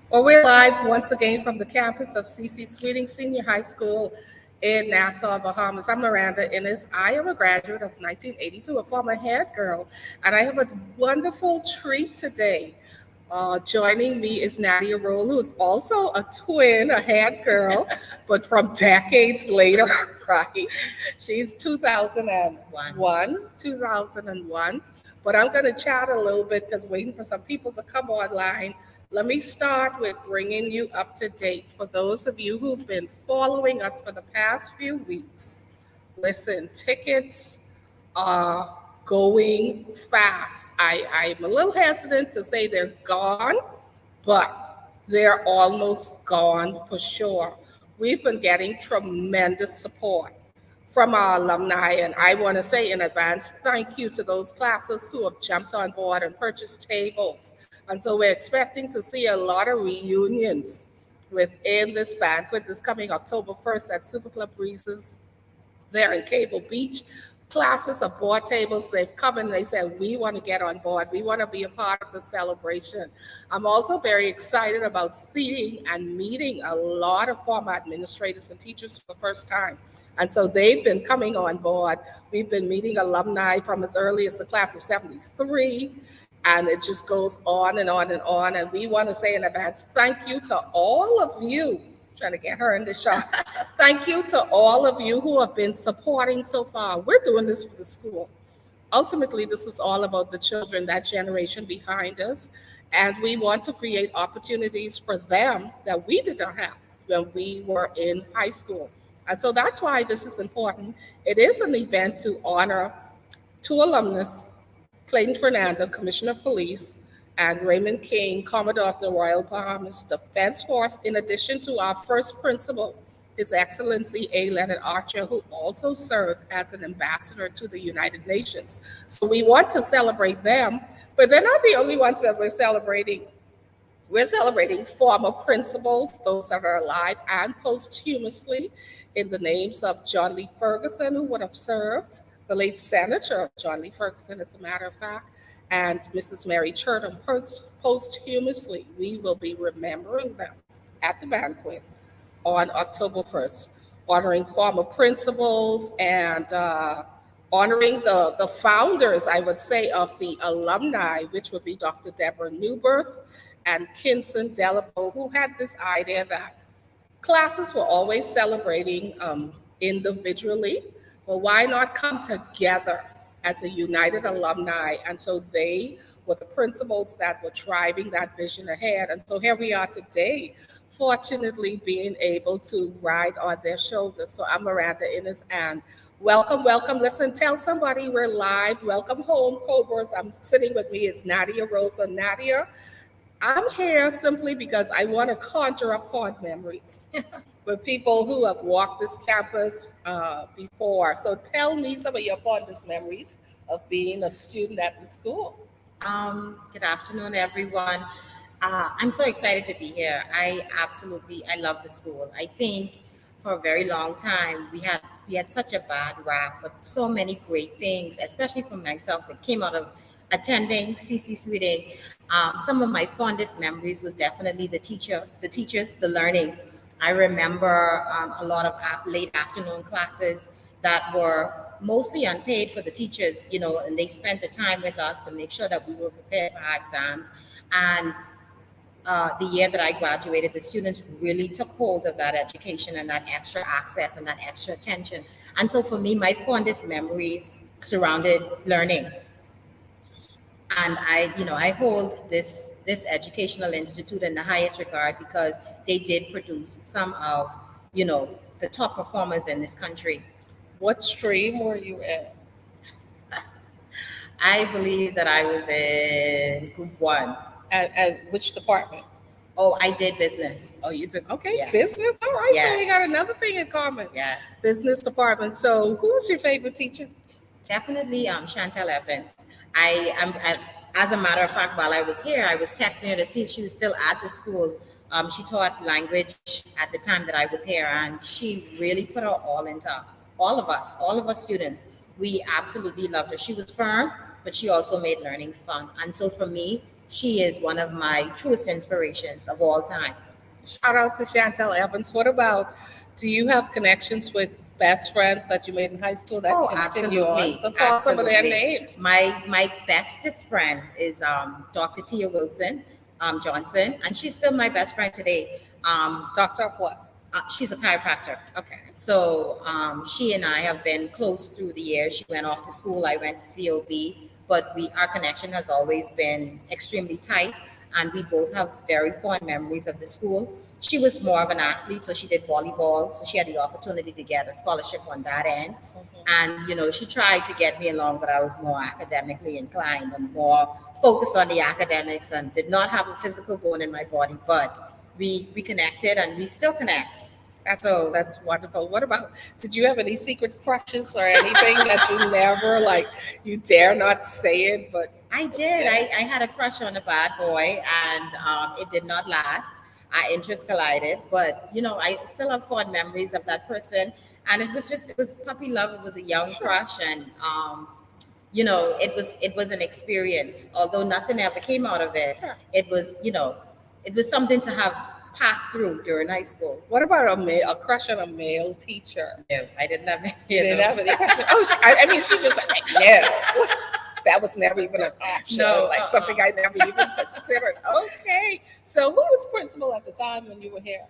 Well, we're live once again from the campus of C.C. Sweeting Senior High School in Nassau, Bahamas. I'm Miranda Innes. I am a graduate of 1982, a former head girl, and I have a wonderful treat today. Joining me is Nadia Roll, who is also a twin, a head girl, but from decades later, right? She's 2001, 2001. But I'm going to chat a little bit because waiting for some people to come online. Let me start with bringing you up to date for those of you who've been following us for the past few weeks. Listen, tickets are going fast. I'm a little hesitant to say they're gone, but they're almost gone for sure. We've been getting tremendous support from our alumni, and I want to say in advance, thank you to those classes who have jumped on board and purchased tables. And so we're expecting to see a lot of reunions within this banquet this coming October 1st at Super Club Breezes there in Cable Beach. Classes of board tables, they've come and they said, we want to get on board. We want to be a part of the celebration. I'm also very excited about seeing and meeting a lot of former administrators and teachers for the first time. And so they've been coming on board. We've been meeting alumni from as early as the class of 73, and it just goes on and on and on. And we want to say in advance, thank you to all of you. Trying to get her in the shot. Thank you to all of you who have been supporting so far. We're doing this for the school. Ultimately, this is all about the children, that generation behind us. And we want to create opportunities for them that we did not have when we were in high school. And so that's why this is important. It is an event to honor two alumnus, Clayton Fernando, Commissioner of Police, and Raymond King, Commodore of the Royal Bahamas Defense Force, in addition to our first principal, His Excellency A. Leonard Archer, who also served as an ambassador to the United Nations. So we want to celebrate them, but they're not the only ones that we're celebrating. We're celebrating former principals, those that are alive, and posthumously in the names of John Lee Ferguson, who would have served, the late Senator John Lee Ferguson, as a matter of fact, and Mrs. Mary Churton posthumously. We will be remembering them at the banquet on October 1st, honoring former principals and honoring the founders, I would say, of the alumni, which would be Dr. Deborah Newbirth and Kinson Delaveau, who had this idea that classes were always celebrating individually, but why not come together as a united alumni? And so they were the principals that were driving that vision ahead. And so here we are today, fortunately being able to ride on their shoulders. So I'm Miranda Innes, and welcome, welcome. Listen, tell somebody we're live. Welcome home, Cobras. I'm sitting with me is Nadia Rosa. Nadia, I'm here simply because I want to conjure up fond memories with people who have walked this campus before. So tell me some of your fondest memories of being a student at the school. Good afternoon, everyone. I'm so excited to be here. I love the school. I think for a very long time we had such a bad rap, but so many great things, especially for myself, that came out of attending CC Sweeting. Some of my fondest memories was definitely the teachers, the learning. I remember a lot of late afternoon classes that were mostly unpaid for the teachers, and they spent the time with us to make sure that we were prepared for our exams. And the year that I graduated, the students really took hold of that education and that extra access and that extra attention. And so for me, my fondest memories surrounded learning. And I hold this educational institute in the highest regard because they did produce some of, the top performers in this country. What stream were you in? I believe that I was in group one. And which department? Oh, I did business. Oh, you did? Okay, Yes. business. All right, so we Yes. got another thing in common. Yes. Business department. So who was your favorite teacher? Definitely Chantel Evans. As a matter of fact, while I was here, I was texting her to see if she was still at the school. She taught language at the time that I was here, and she really put her all into all of us students. We absolutely loved her. She was firm, but she also made learning fun. And so for me, She is one of my truest inspirations of all time. Shout out to Chantel Evans. What about, do you have connections with best friends that you made in high school that Oh, continue on? absolutely, So call some of their absolutely. names. My bestest friend is Dr. Tia Wilson Johnson, and she's still my best friend today. Doctor of what? She's a chiropractor. Okay. So she and I have been close through the years. She went off to school. I went to COB, but our connection has always been extremely tight, and we both have very fond memories of the school. She was more of an athlete, so she did volleyball, so she had the opportunity to get a scholarship on that end. And she tried to get me along, but I was more academically inclined and more focused on the academics, and did not have a physical bone in my body. But we connected, and we still connect. That's wonderful. What about, did you have any secret crushes or anything that you never, like, you dare not say it, but I did. I had a crush on a bad boy, and it did not last. Our interests collided, but I still have fond memories of that person. And it was puppy love. It was a young crush, and it was an experience. Although nothing ever came out of it, it was something to have passed through during high school. What about a crush on a male teacher? No, I didn't have any. You didn't have any crush? Oh, I mean, she just like, no. That was never even an option. No, like something I never even considered. Okay. So who was principal at the time when you were here?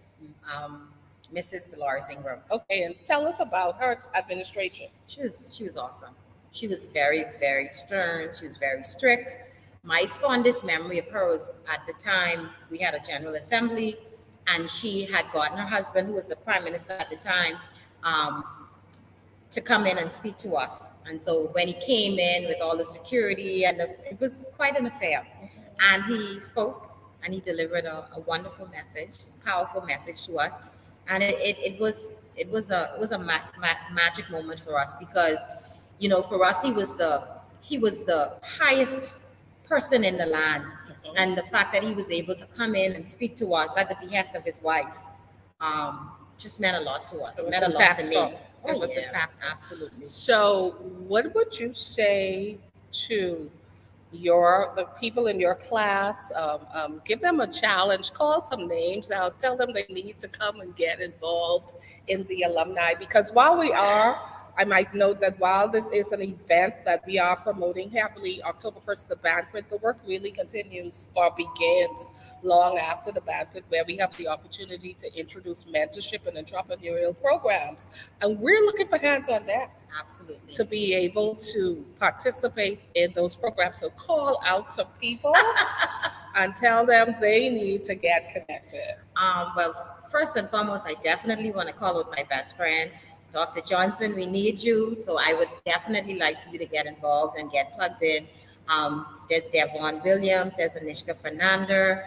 Mrs. Dolores Ingram. Okay, and tell us about her administration. She was awesome. She was very, very stern. She was very strict. My fondest memory of her was at the time we had a General Assembly, and she had gotten her husband, who was the Prime Minister at the time, to come in and speak to us. And so when he came in with all the security, and it was quite an affair. And he spoke, and he delivered a wonderful message, powerful message to us. And it was a magic moment for us, because for us, he was the highest person in the land. And the fact that he was able to come in and speak to us at the behest of his wife just meant a lot to us. It meant a lot to me. It was impactful. Absolutely. So what would you say to the people in your class? Give them a challenge, call some names out, tell them they need to come and get involved in the alumni, because I might note that while this is an event that we are promoting heavily, October 1st, the banquet, the work really continues or begins long after the banquet, where we have the opportunity to introduce mentorship and entrepreneurial programs. And we're looking for hands on deck. Absolutely. To be able to participate in those programs. So call out some people and tell them they need to get connected. Well, first and foremost, I definitely want to call out my best friend, Dr. Johnson. We need you. So I would definitely like for you to get involved and get plugged in. There's Devon Williams, there's Anishka Fernanda,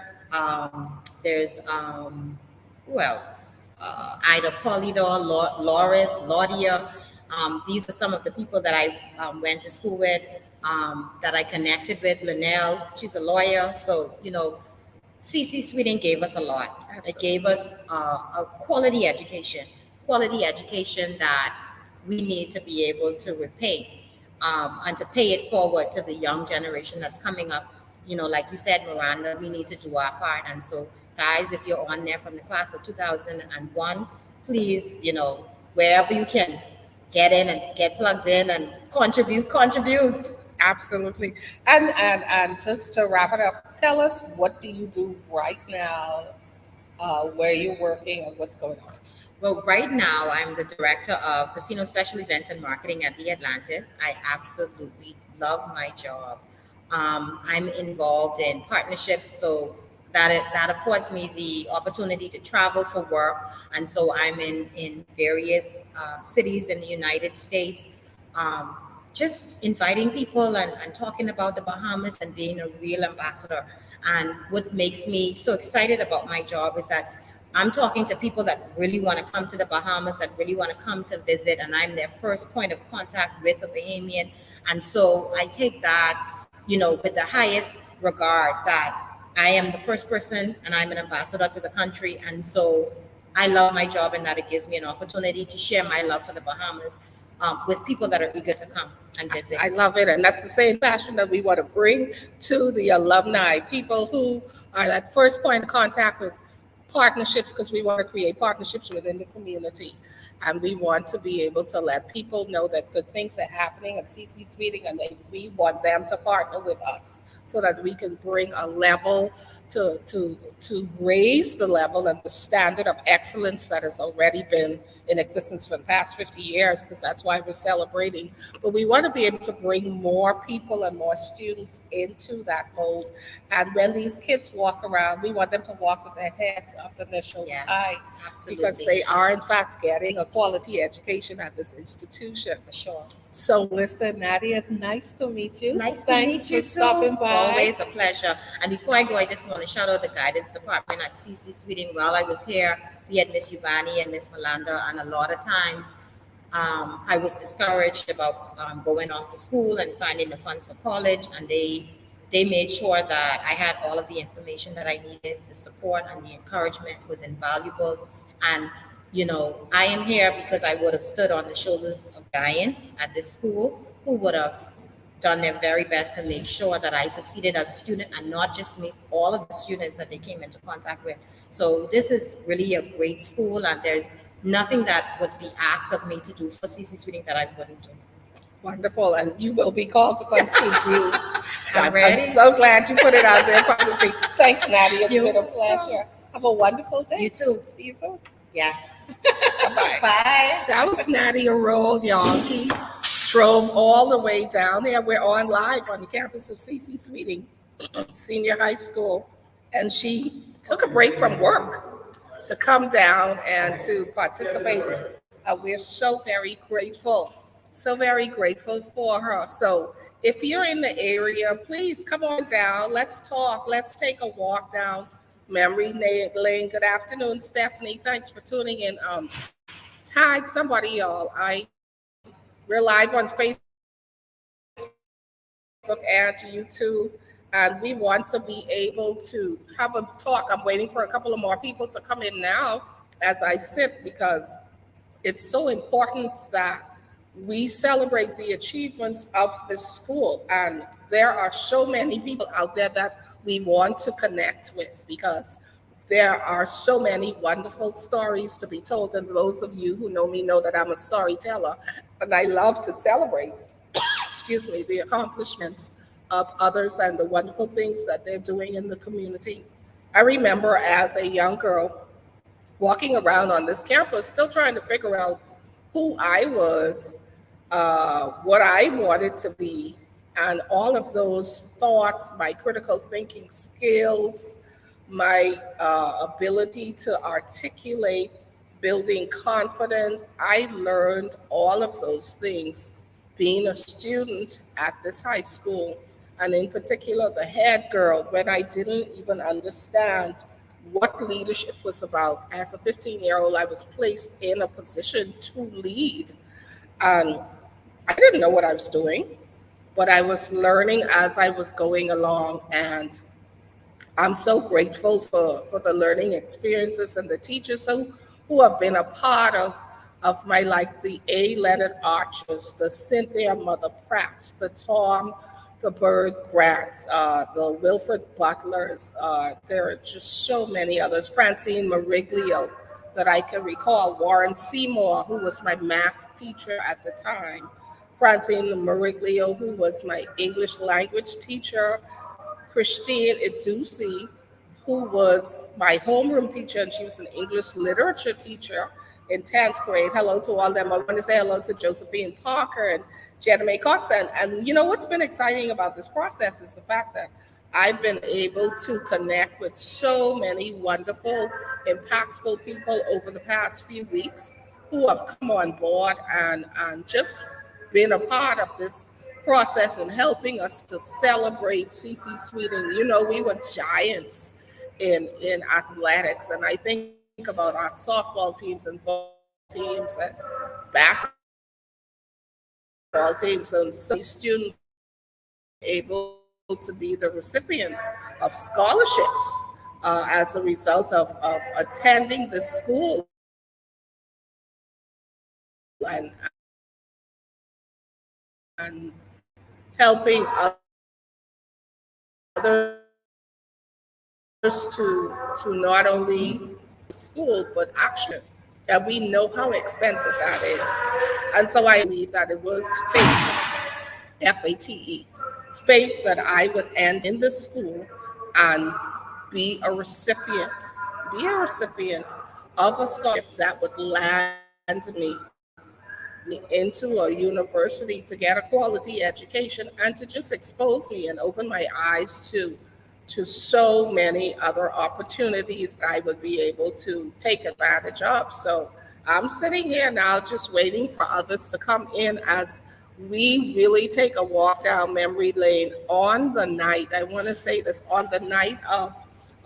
there's who else? Ida Polidor, Loris, Laudia. These are some of the people that I went to school with, that I connected with. Linnell, she's a lawyer. So, CC Sweden gave us a lot. Absolutely. It gave us a quality education that we need to be able to repay, and to pay it forward to the young generation that's coming up. Like you said, Miranda, we need to do our part. And so, guys, if you're on there from the class of 2001, please, wherever you can, get in and get plugged in and contribute. Absolutely. And just to wrap it up, tell us, what do you do right now, where you're working, and what's going on? Well, right now, I'm the director of Casino Special Events and Marketing at the Atlantis. I absolutely love my job. I'm involved in partnerships, so that affords me the opportunity to travel for work. And so I'm in various cities in the United States, just inviting people and talking about the Bahamas and being a real ambassador. And what makes me so excited about my job is that I'm talking to people that really want to come to the Bahamas, that really want to come to visit, and I'm their first point of contact with a Bahamian. And so I take that, with the highest regard, that I am the first person and I'm an ambassador to the country. And so I love my job, and that it gives me an opportunity to share my love for the Bahamas with people that are eager to come and visit. I love it. And that's the same passion that we want to bring to the alumni, people who are that first point of contact with partnerships, because we want to create partnerships within the community. And we want to be able to let people know that good things are happening at CC Sweeting, and we want them to partner with us so that we can bring a level to raise the level and the standard of excellence that has already been in existence for the past 50 years, because that's why we're celebrating. But we want to be able to bring more people and more students into that mold. And when these kids walk around, we want them to walk with their heads up and their shoulders high, Yes, because absolutely. they are, in fact, getting a quality education at this institution. For sure. So, listen, Nadia, nice to meet you. Nice to Thanks meet for you too. stopping by. Always a pleasure. And before I go, I just want to shout out the guidance department at CC Sweden. While I was here, we had Miss Ubani and Miss Malanda, and a lot of times I was discouraged about going off to school and finding the funds for college, and they made sure that I had all of the information that I needed. The support and the encouragement was invaluable. And I am here because I would have stood on the shoulders of giants at this school who would have done their very best to make sure that I succeeded as a student, and not just me, all of the students that they came into contact with. So this is really a great school, and there's nothing that would be asked of me to do for CC Sweden that I wouldn't do. Wonderful. And you will be called to continue. I'm I'm ready. so glad you put it out there publicly. Thanks, Nadia. It's You're been a pleasure. Have a wonderful day. You too. See you soon. Yes. Bye-bye. Bye. That was Nadia Roll, y'all. She drove all the way down there. We're on live on the campus of CC Sweeting Senior High School. And she took a break from work to come down and to participate. We're so very grateful for her. So if you're in the area, please come on down. Let's talk. Let's take a walk down memory lane. Good afternoon, Stephanie. Thanks for tuning in. Tag somebody, y'all. We're live on Facebook and YouTube, and we want to be able to have a talk. I'm waiting for a couple of more people to come in now as I sit, because it's so important that we celebrate the achievements of this school. And there are so many people out there that we want to connect with, because there are so many wonderful stories to be told. And those of you who know me know that I'm a storyteller, and I love to celebrate, excuse me, the accomplishments of others and the wonderful things that they're doing in the community. I remember as a young girl walking around on this campus, still trying to figure out who I was, what I wanted to be, and all of those thoughts, my critical thinking skills, my ability to articulate, building confidence. I learned all of those things being a student at this high school, and in particular, the head girl, when I didn't even understand what leadership was about. As a 15-year-old, I was placed in a position to lead. And I didn't know what I was doing, but I was learning as I was going along. And I'm so grateful for the learning experiences and the teachers who have been a part of my, like the A-lettered archers, the Cynthia Mother Pratt, the Tom the Bird Grants, the Wilfred Butlers. There are just so many others. Francine Mariglio that I can recall. Warren Seymour, who was my math teacher at the time. Francine Mariglio, who was my English language teacher. Christine Idusi, who was my homeroom teacher, and she was an English literature teacher in 10th grade. Hello to all of them. I want to say hello to Josephine Parker and Jenna Mae Cox. And you know what's been exciting about this process is the fact that I've been able to connect with so many wonderful, impactful people over the past few weeks who have come on board and just been a part of this process and helping us to celebrate CC Sweeting. You know, we were giants in athletics, and I think about our softball teams and volleyball teams and basketball teams, and so many students able to be the recipients of scholarships as a result of attending this school and helping others to not only school, but actually that we know how expensive that is. And so I believe that it was fate, FATE, fate that I would end in this school and be a recipient, of a scholarship that would land me into a university to get a quality education and to just expose me and open my eyes to so many other opportunities that I would be able to take advantage of. So I'm sitting here now just waiting for others to come in as we really take a walk down memory lane on the night. I want to say this on the night of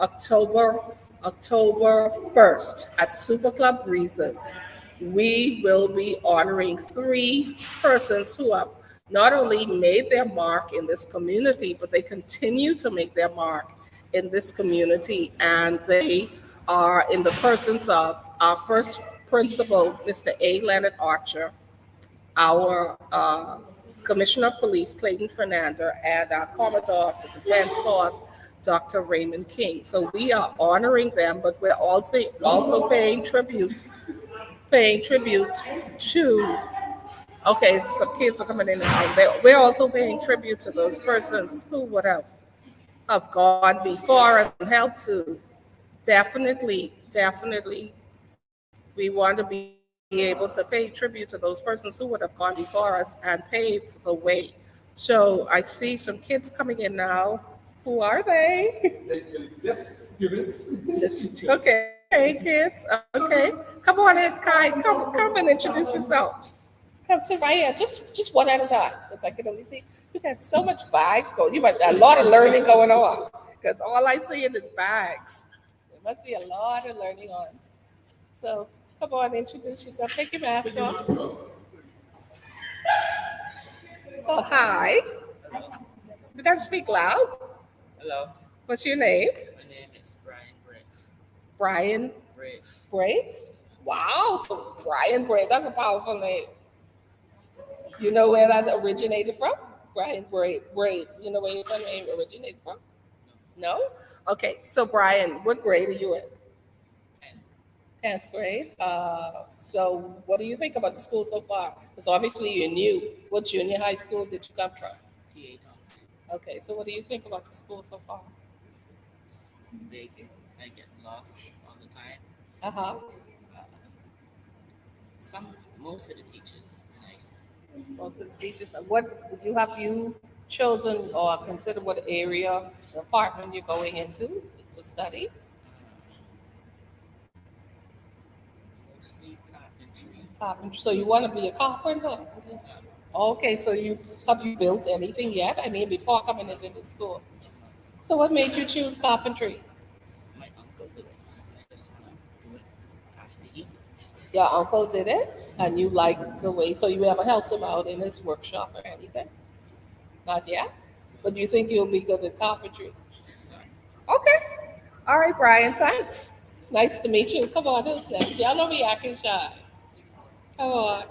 October October 1st at Super Club Breezes. We will be honoring three persons who have not only made their mark in this community, but they continue to make their mark in this community. And they are in the persons of our first principal, Mr. A. Leonard Archer, our Commissioner of Police, Clayton Fernanda, and our Commodore of the Defense Force, Dr. Raymond King. So we are honoring them, but we're also paying tribute to. Okay, some kids are coming in and out. We're also paying tribute to those persons who would have gone before us and helped to definitely we want to be able to pay tribute to those persons who would have gone before us and paved the way. So I see some kids coming in now. Who are they? Just students. Just okay, kids. Okay, come on in, Kai. Come and introduce yourself. Come sit right here, just one at a time, because I can only see you got so much bags going. You might a lot of learning going on, because all I see in is bags. So it must be a lot of learning on. So come on, introduce yourself. Take your mask off. So hi, you gotta speak loud. Hello, What's your name? my name is Brian Brave. Brian Brave. Brave. Wow, so Brian Brave. That's a powerful name. You know where that originated from? Brian Brave. Brave. You know where your surname originated from? No? Okay, so Brian, what grade are you in? 10. 10th grade. So what do you think about the school so far? Because obviously you're new. What junior high school did you come from? TA Thompson. Okay, so what do you think about the school so far? It's big. I get lost all the time. Uh-huh. Uh, some, most of the teachers nice. Most of the teachers. What you chosen or considered what area, department you're going into to study? Mostly carpentry. Carpenter. So you want to be a carpenter? Yes, Okay, so you built anything yet? I mean, before coming into the school. yeah, So what made you choose carpentry? my uncle did it. I just wanna do it after he. Your uncle did it, and you like the way. So you ever helped him out in his workshop or anything? Not yet. But you think you'll be good at carpentry? Yes, Okay. All right, Brian. Thanks. Nice to meet you. Come on, who's next? Y'all don't be acting shy. Come on.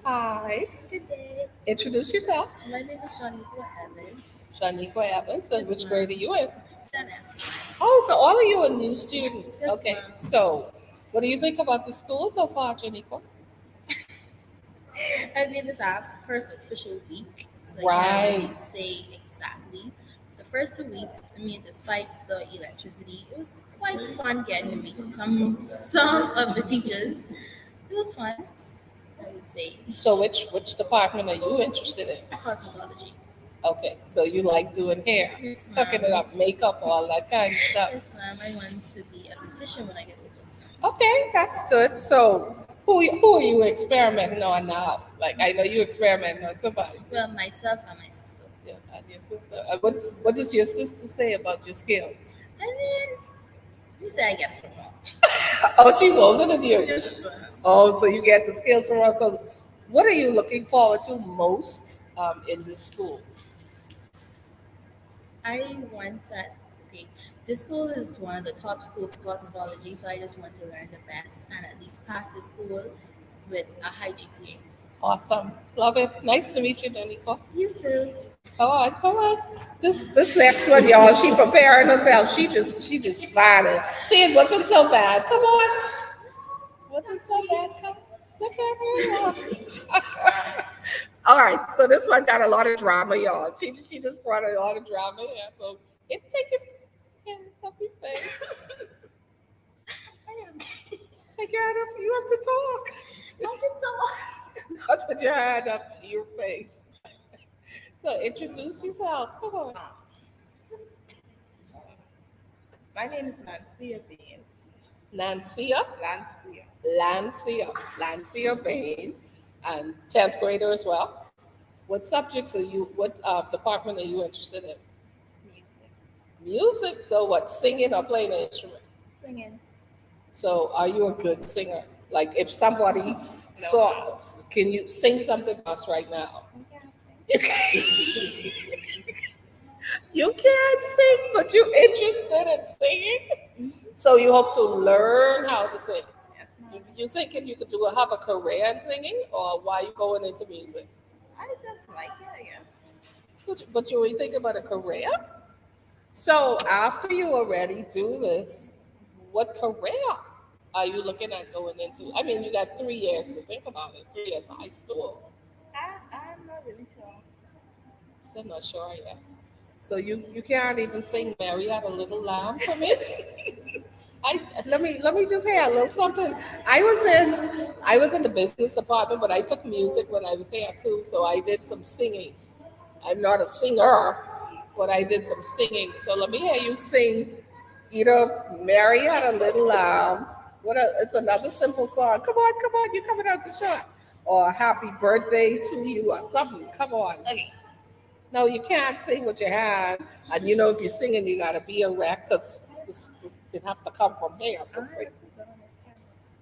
Hi. Good day. Introduce yourself. My name is Shaniqua Evans. Shaniqua Evans. And Yes, which ma'am. grade are you in? 10S. Oh, so all of you are new students. Yes, Okay. ma'am. So, what do you think about the school so far, Shaniqua? I mean, this our first official week, so I can't Right. really say exactly. The first 2 weeks, I mean, despite the electricity, it was quite fun getting to meet some of the teachers. It was fun, I would say. So, which department are you interested in? Cosmetology. Okay, so you like doing hair, Yes, hooking it ma'am. up, makeup, all that kind of stuff. Yes, ma'am. I want to be a beautician when I get older. Okay, that's good. So, who are you experimenting on now? Like, I know you experimenting on somebody. Well, myself and my sister. Yeah, and your sister. What does your sister say about your skills? I mean, you say I get it from her. Oh, she's older than you. Yes, ma'am. Oh, so you get the skills from her. So, what are you looking forward to most in this school? I want that. Okay, this school is one of the top schools for cosmetology, so I just want to learn the best and at least pass the school with a high GPA. Awesome. Love it. Nice to meet you, Danica. You too. Come on, come on. This next one, y'all, she preparing herself. She just fine it. See, it wasn't so bad. Come on. Wasn't so bad. Come look at her. All right, so this one got a lot of drama, y'all. She just brought a lot of drama. Yeah, so it take it hands up your face. Take your hand up. You have to talk. I can talk. Not put your hand up to your face. So introduce yourself. Come on. My name is Nancy Bain. Lancia. Lancia. Lancia Bain, and 10th grader as well. What subjects are you, what department are you interested in? Music. Music. So what, singing or playing an instrument? Singing. So are you a good singer? Like if somebody saw, can you sing something for us right now? I can't sing. You can't sing, but you're interested in singing. So you hope to learn how to sing. Yes, ma'am. You thinking you could have a career in singing, or why you going into music? I just like it, I guess. But you were thinking about a career. So after you already do this, what career are you looking at going into? I mean, you got 3 years to think about it. 3 years of high school. I'm not really sure. Still not sure yet. So you can't even sing "Mary Had a Little Lamb" for me. Let me just hear a little something. I was in the business department, but I took music when I was here too. So I did some singing. I'm not a singer, but I did some singing. So let me hear you sing either "Mary Had a Little Lamb." It's another simple song. Come on, you're coming out the shot. Or "Happy Birthday to You" or something. Come on. Okay. No, you can't sing with your hand. And you know, if you're singing, you got to be erect because it have to come from here. So sing.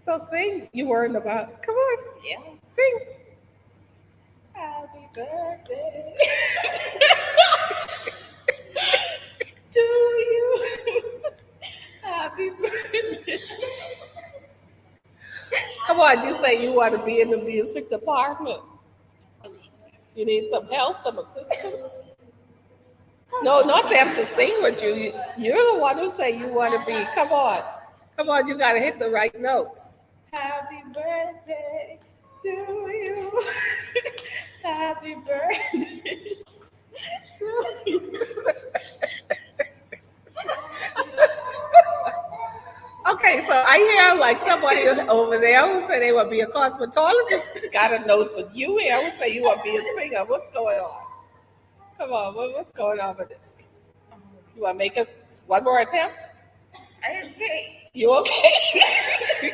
So sing. You worrying about? Come on, Yeah. sing. Happy birthday to you. Happy birthday. Come on, you say you want to be in the music department. Okay. You need some help, some assistance. No, not them to sing with you. You're the one who say you want to be. Come on. You got to hit the right notes. Happy birthday to you. Happy birthday to you. Okay, so I hear like somebody over there who say they want to be a cosmetologist. Got a note, but you here who say you want to be a singer. What's going on? Come on, what's going on with this? You want to make it one more attempt? Okay. You okay?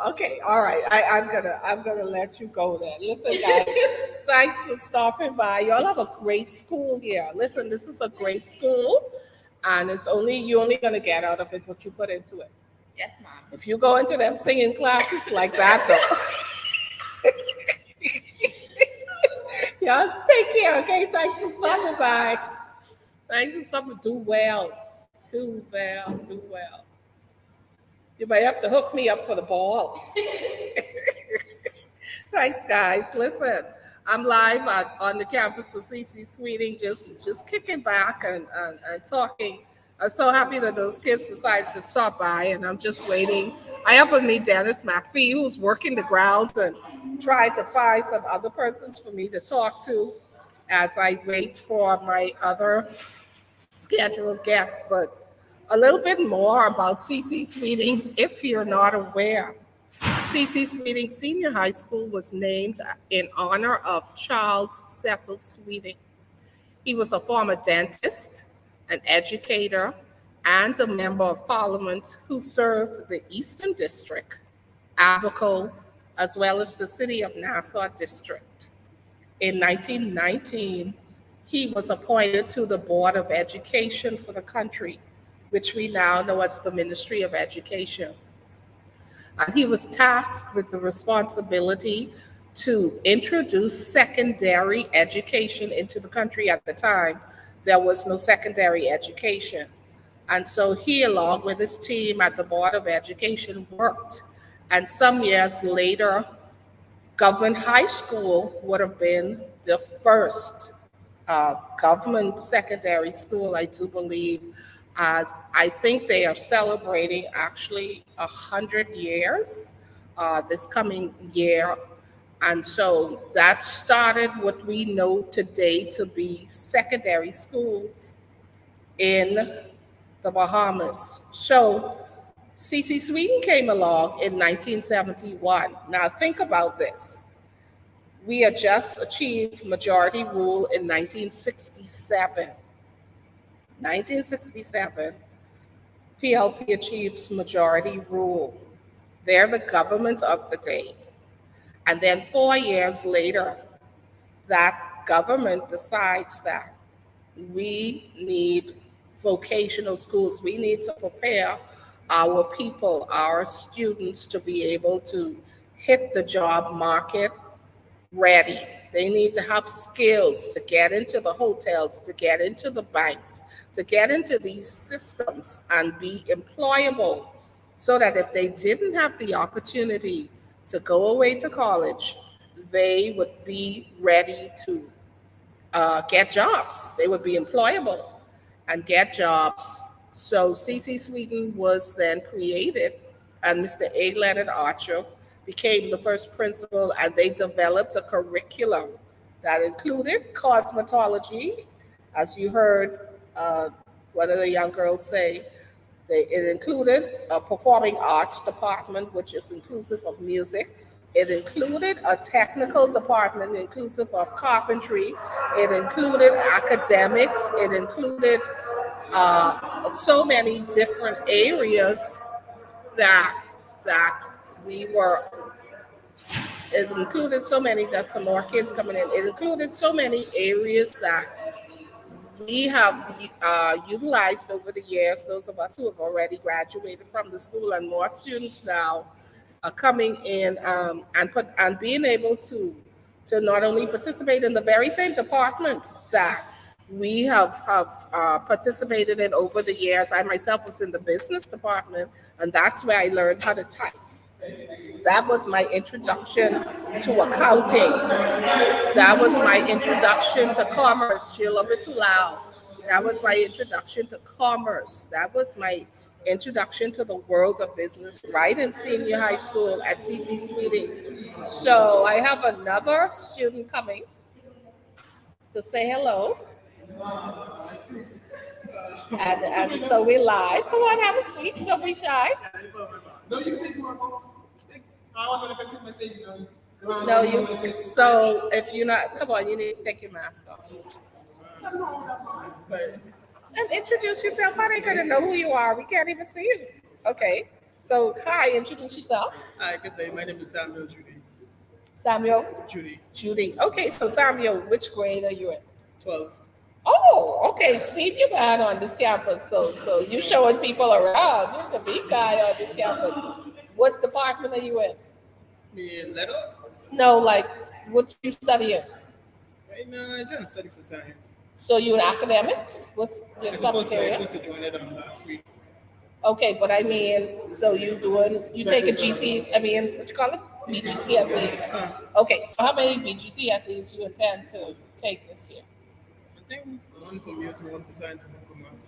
Okay, all right. I'm gonna let you go then. Listen, guys, thanks for stopping by. Y'all have a great school here. Listen, this is a great school, and you're only gonna get out of it what you put into it. Yes, ma'am. If you go into them singing classes like that, though. Y'all take care, okay? Thanks for stopping by. Thanks for stopping. Do well. Do well. You might have to hook me up for the ball. Thanks, guys. Listen, I'm live on the campus of CC Sweeting, just kicking back and talking. I'm so happy that those kids decided to stop by, and I'm just waiting. I have with me Dennis McPhee, who's working the grounds and trying to find some other persons for me to talk to as I wait for my other scheduled guests. But a little bit more about CC Sweeting, if you're not aware. CC Sweeting Senior High School was named in honor of Charles Cecil Sweeting. He was a former dentist, an educator, and a member of parliament who served the Eastern District, Abaco, as well as the city of Nassau District. In 1919, he was appointed to the Board of Education for the country, which we now know as the Ministry of Education. And he was tasked with the responsibility to introduce secondary education into the country. At the time, there was no secondary education. And so he, along with his team at the Board of Education, worked. And some years later, Government high school would have been the first government secondary school, I do believe, as I think they are celebrating actually 100 years this coming year. And so that started what we know today to be secondary schools in the Bahamas. So C.C. Sweden came along in 1971. Now think about this. We had just achieved majority rule in 1967. 1967, PLP achieves majority rule. They're the government of the day. And then 4 years later, that government decides that we need vocational schools. We need to prepare our people, our students to be able to hit the job market ready. They need to have skills to get into the hotels, to get into the banks, to get into these systems and be employable so that if they didn't have the opportunity to go away to college, they would be ready to get jobs. They would be employable and get jobs. So CC Sweden was then created, and Mr. A. Leonard Archer became the first principal, and they developed a curriculum that included cosmetology, as you heard one of the young girls say. It included a performing arts department, which is inclusive of music. It included a technical department inclusive of carpentry. It included academics. It included so many different areas that that we were. It included so many. There's some more kids coming in. It included so many areas that we have utilized over the years, those of us who have already graduated from the school, and more students now are coming in and being able to not only participate in the very same departments that we have participated in over the years. I myself was in the business department, and that's where I learned how to type. That was my introduction to accounting. That was my introduction to commerce. You're a little bit too loud. That was my introduction to commerce. That was my introduction to the world of business right in senior high school at CC Sweeting. So I have another student coming to say hello. And so we're live. Come on, have a seat. Don't be shy. No, you think you want to I want to see my face, No, you. So if you're not, come on, you need to take your mask off. And introduce yourself. How they gonna know who you are? We can't even see you. Okay. So hi, introduce yourself. Hi, good day. My name is Samuel Judy. Samuel. Judy, Judy. Okay, so Samuel, which grade are you in? 12. Oh, okay. Senior man on this campus. So you showing people around. You're a big guy on this campus. What department are you in? Me and Leto. No, like what you studying? Right now, I'm trying to study for science. So you in academics? What's your I subject area? supposed to join it last week. Okay, but I mean, so you take a GCs, I mean, what you call it? BGCSEs. Okay, so how many BGCSEs you intend to take this year? I think one for music, one for science, and one for math.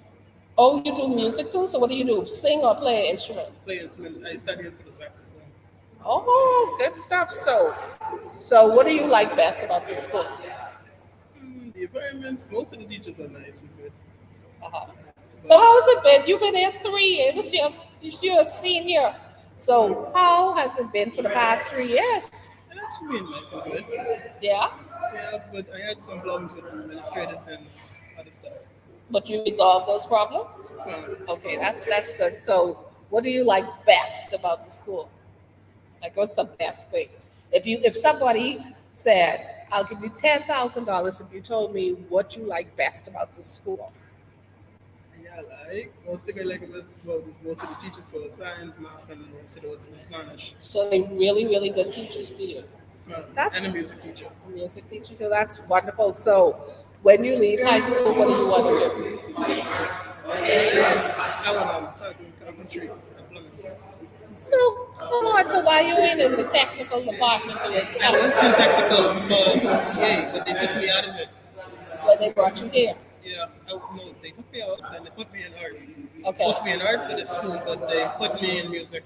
Oh, you do music too? So what do? Sing or play an instrument? Play instrument. I studied for the saxophone. Oh, good stuff. So what do you like best about the school? The environment, most of the teachers are nice and good. Uh-huh. So how has it been? You've been there 3 years. You're a senior. So how has it been for the past 3 years? It actually been nice and good. Yeah, Yeah, but I had some problems with administrators and other stuff. but you resolved those problems? So, Okay, that's good. So what do you like best about the school? Like what's the best thing? If somebody said, I'll give you $10,000 if you told me what you like best about the school. yeah, most thing I like about this world is most of the teachers for science, math, and most of those in Spanish. So they really, really good teachers to you. That's- And a music teacher. Music teacher too. That's wonderful. So when you leave high school, what do you want to do? I want to start doing carpentry and plumbing. So come on, so why you in the technical department to it? I was in technical for TA, but they took me out of it. When they brought you here. Yeah, no, they took me out and they put me in art. Okay. Supposed to be in art for the school, but they put me in music.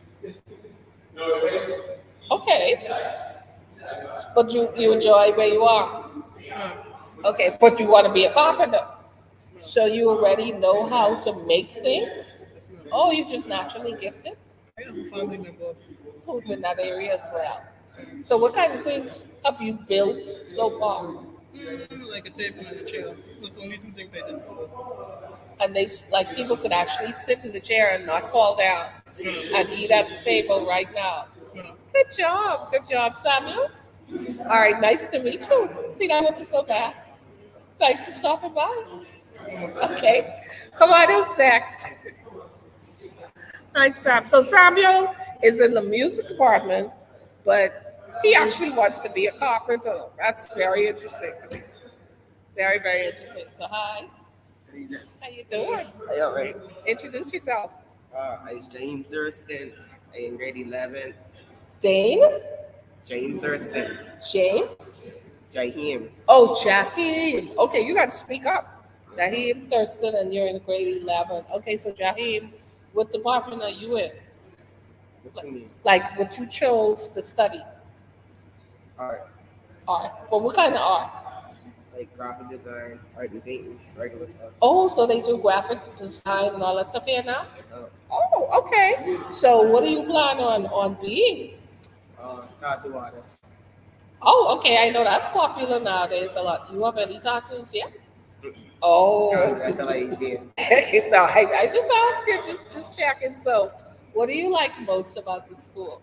Okay. But you enjoy where you are. It's not, Okay, but you want to be a carpenter. So you already know how to make things? it's not. Oh, you just naturally gifted? I have a family member. Who's in that area as well? So what kind of things have you built so far? Like a table and a chair. Those only two things I did before. And they like people could actually sit in the chair and not fall down and eat at the table right now. It's not. Good job, Samuel. All right, nice to meet you. See, that wasn't so bad. Thanks for stopping by. Okay, come on, who's next? Thanks, Sam. So Samuel is in the music department, but he actually wants to be a carpenter. That's very interesting to me. Very, very interesting. So hi, how you doing? All right. Introduce yourself. It's James Thurston in grade 11. Dane, James Thurston. James. Jaheim. Oh, Jaheim. Okay, you got to speak up. Jaheim Thurston, and you're in grade 11. Okay, so Jaheim, what department are you in? What you mean? Like what you chose to study? Art. Art. Well, what kind of art? Like graphic design, art and painting, regular stuff. Oh, so they do graphic design and all that stuff here now? So, Oh, okay. So what do you plan on being? tattoo artist. Oh, okay. I know that's popular nowadays a lot. You have any tattoos yet? Oh, I thought I did. no, I just asking, just checking. So, what do you like most about the school?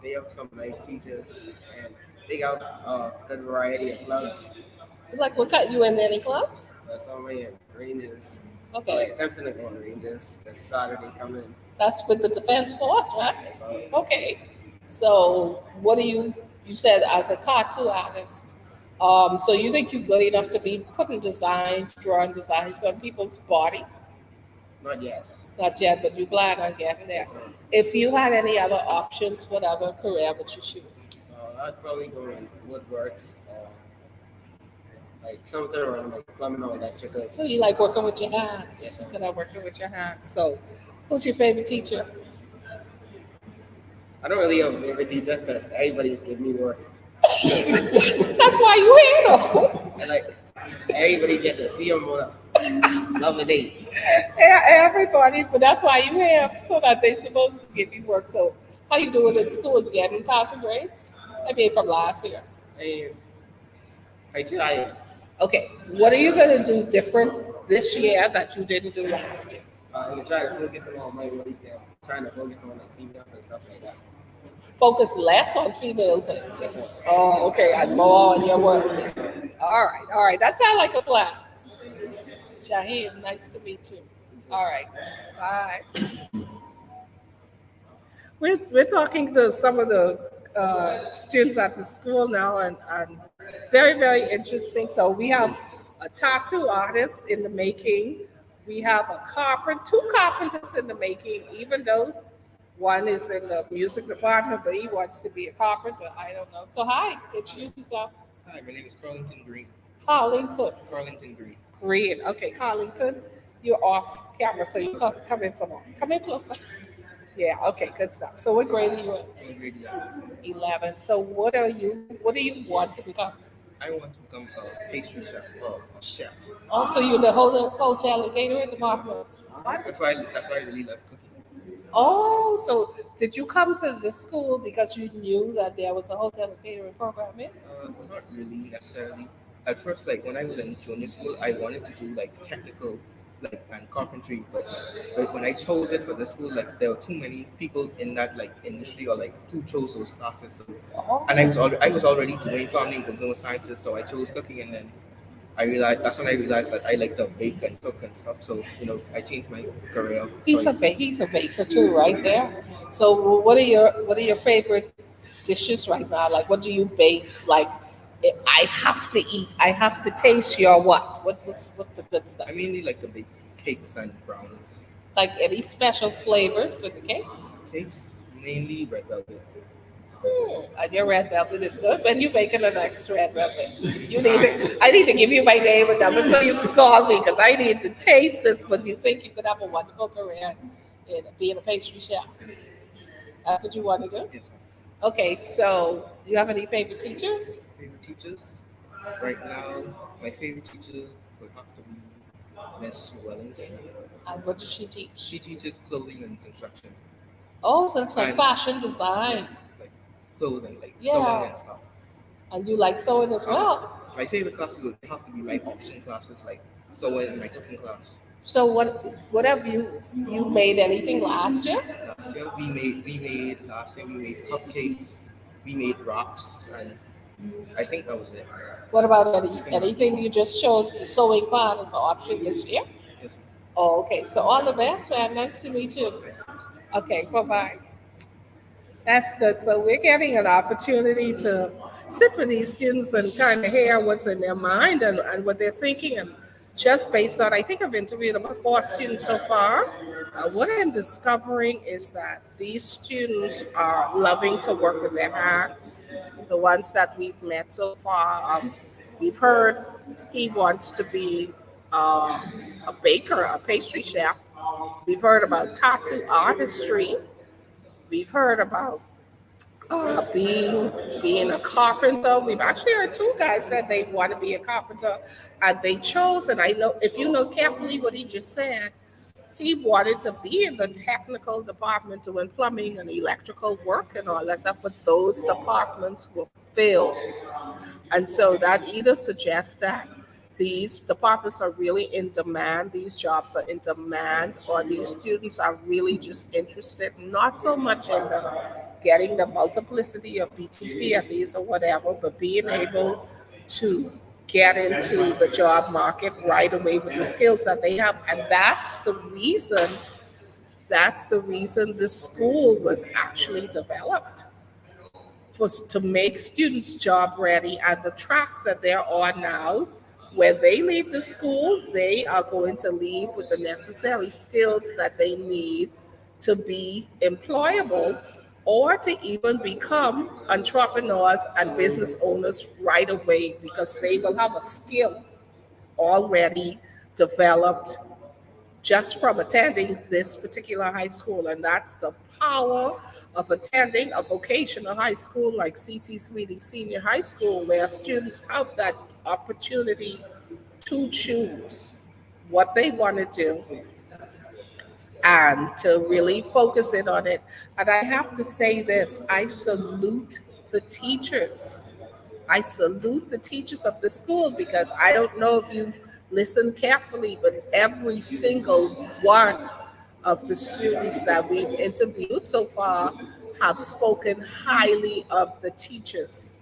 They have some nice teachers and they got good variety of clubs. Like, what cut you in any clubs? Some way in Rangers. Okay, Like, attempting to go on Rangers this Saturday coming. that's with the Defense Force, right? So, Okay. So, what do you said as a tattoo artist? So you think you're good enough to be putting designs, drawing designs on people's body? not yet. Not yet, but you plan on getting there. So, If you had any other options, what other career would you choose? I'd probably go in woodworks. Like something around like plumbing or electrical. So you like working with your hands? Yes, sir. You like working with your hands. So, who's your favorite teacher? I don't really have a favorite teacher because everybody just gives me work. That's why you here, though. And like everybody gets to see them on a lovely day. Yeah, everybody, but that's why you have so that they're supposed to give you work. So, how you doing in school? You getting passing grades? I mean, from last year. And I try. Okay, what are you gonna do different this year that you didn't do last year? I'm trying to focus on all my work and trying to focus on like females and stuff like that. Focus less on females. Yes, sir. Oh, okay, and more on your work. All right. That sounds like a plan. Shahid, nice to meet you. All right, bye. We're talking to some of the students at the school now, and very, very interesting. So we have a tattoo artist in the making. We have two carpenters in the making, even though one is in the music department, but he wants to be a carpenter. I don't know. So hi, introduce yourself. Hi, my name is Carlington Green. Carlington Carlington Green. Green. Okay, Carlington, you're off camera, so you come in some more. Come in closer. Yeah, okay, good stuff. So what grade are you in? I'm in grade 11. 11. So what do you want to become? I want to become a pastry chef or a chef. Also, you're in the hotel and catering department. That's why I really love cooking. Oh, so did you come to the school because you knew that there was a hotel and catering program in? Not really necessarily. At first, like when I was in junior school, I wanted to do like technical, like and carpentry. But when I chose it for the school, like there were too many people in that like industry or like who chose those classes. So, Oh. and I was already doing farming and consumer sciences, so I chose cooking, and then that's when I realized that I like to bake and cook and stuff. So I changed my career. He's choice. he's a baker too, right there. So what are your favorite dishes right now? Like what do you bake? Like I have to eat. I have to taste your what? What's the good stuff? I mainly like to bake cakes and brownies. Like any special flavors with the cakes? Cupcakes, mainly red velvet. And your red velvet is good. When you making the next red velvet, you need to. I need to give you my name and number so you can call me because I need to taste this. But you think you could have a wonderful career in being a pastry chef? That's what you want to do. Yes, ma'am. Okay, so you have any favorite teachers? Favorite teachers? Right now, my favorite teacher would have to be Miss Wellington. And what does she teach? She teaches clothing and construction. Oh, so it's like And fashion design. like clothing, like sewing Yeah, and stuff. and you like sewing as Um, well. my favorite classes would have to be my option classes, like sewing and my cooking class. So what have you made anything last year? Last year we made cupcakes, we made wraps, and I think that was it. What about Chicken wrap. anything you just chose the sewing part as an option this year? Yes, ma'am. Oh, okay. So all the best, man. Nice to meet you. Nice to meet you. Okay, bye bye. That's good. So we're getting an opportunity to sit with these students and kind of hear what's in their mind and what they're thinking. And just based on, I think I've interviewed about 4 students so far. What I'm discovering is that these students are loving to work with their hands. The ones that we've met so far, we've heard he wants to be a baker, a pastry chef. We've heard about tattoo artistry. We've heard about being a carpenter. We've actually heard 2 guys said they want to be a carpenter, and they chose. And I know if you know carefully what he just said, he wanted to be in the technical department doing plumbing and electrical work and all that stuff, but those departments were filled. And so that either suggests that these departments are really in demand, these jobs are in demand, or these students are really just interested, not so much in the getting the multiplicity of BTCSEs or whatever, but being able to get into the job market right away with the skills that they have. And that's the reason the school was actually developed for to make students job ready at the track that they're on now. When they leave the school, they are going to leave with the necessary skills that they need to be employable or to even become entrepreneurs and business owners right away because they will have a skill already developed just from attending this particular high school. And that's the power of attending a vocational high school like CC Sweeting Senior High School, where students have that opportunity to choose what they want to do and to really focus in on it. And I have to say this, I salute the teachers. I salute the teachers of the school because I don't know if you've listened carefully, but every single one of the students that we've interviewed so far have spoken highly of the teachers,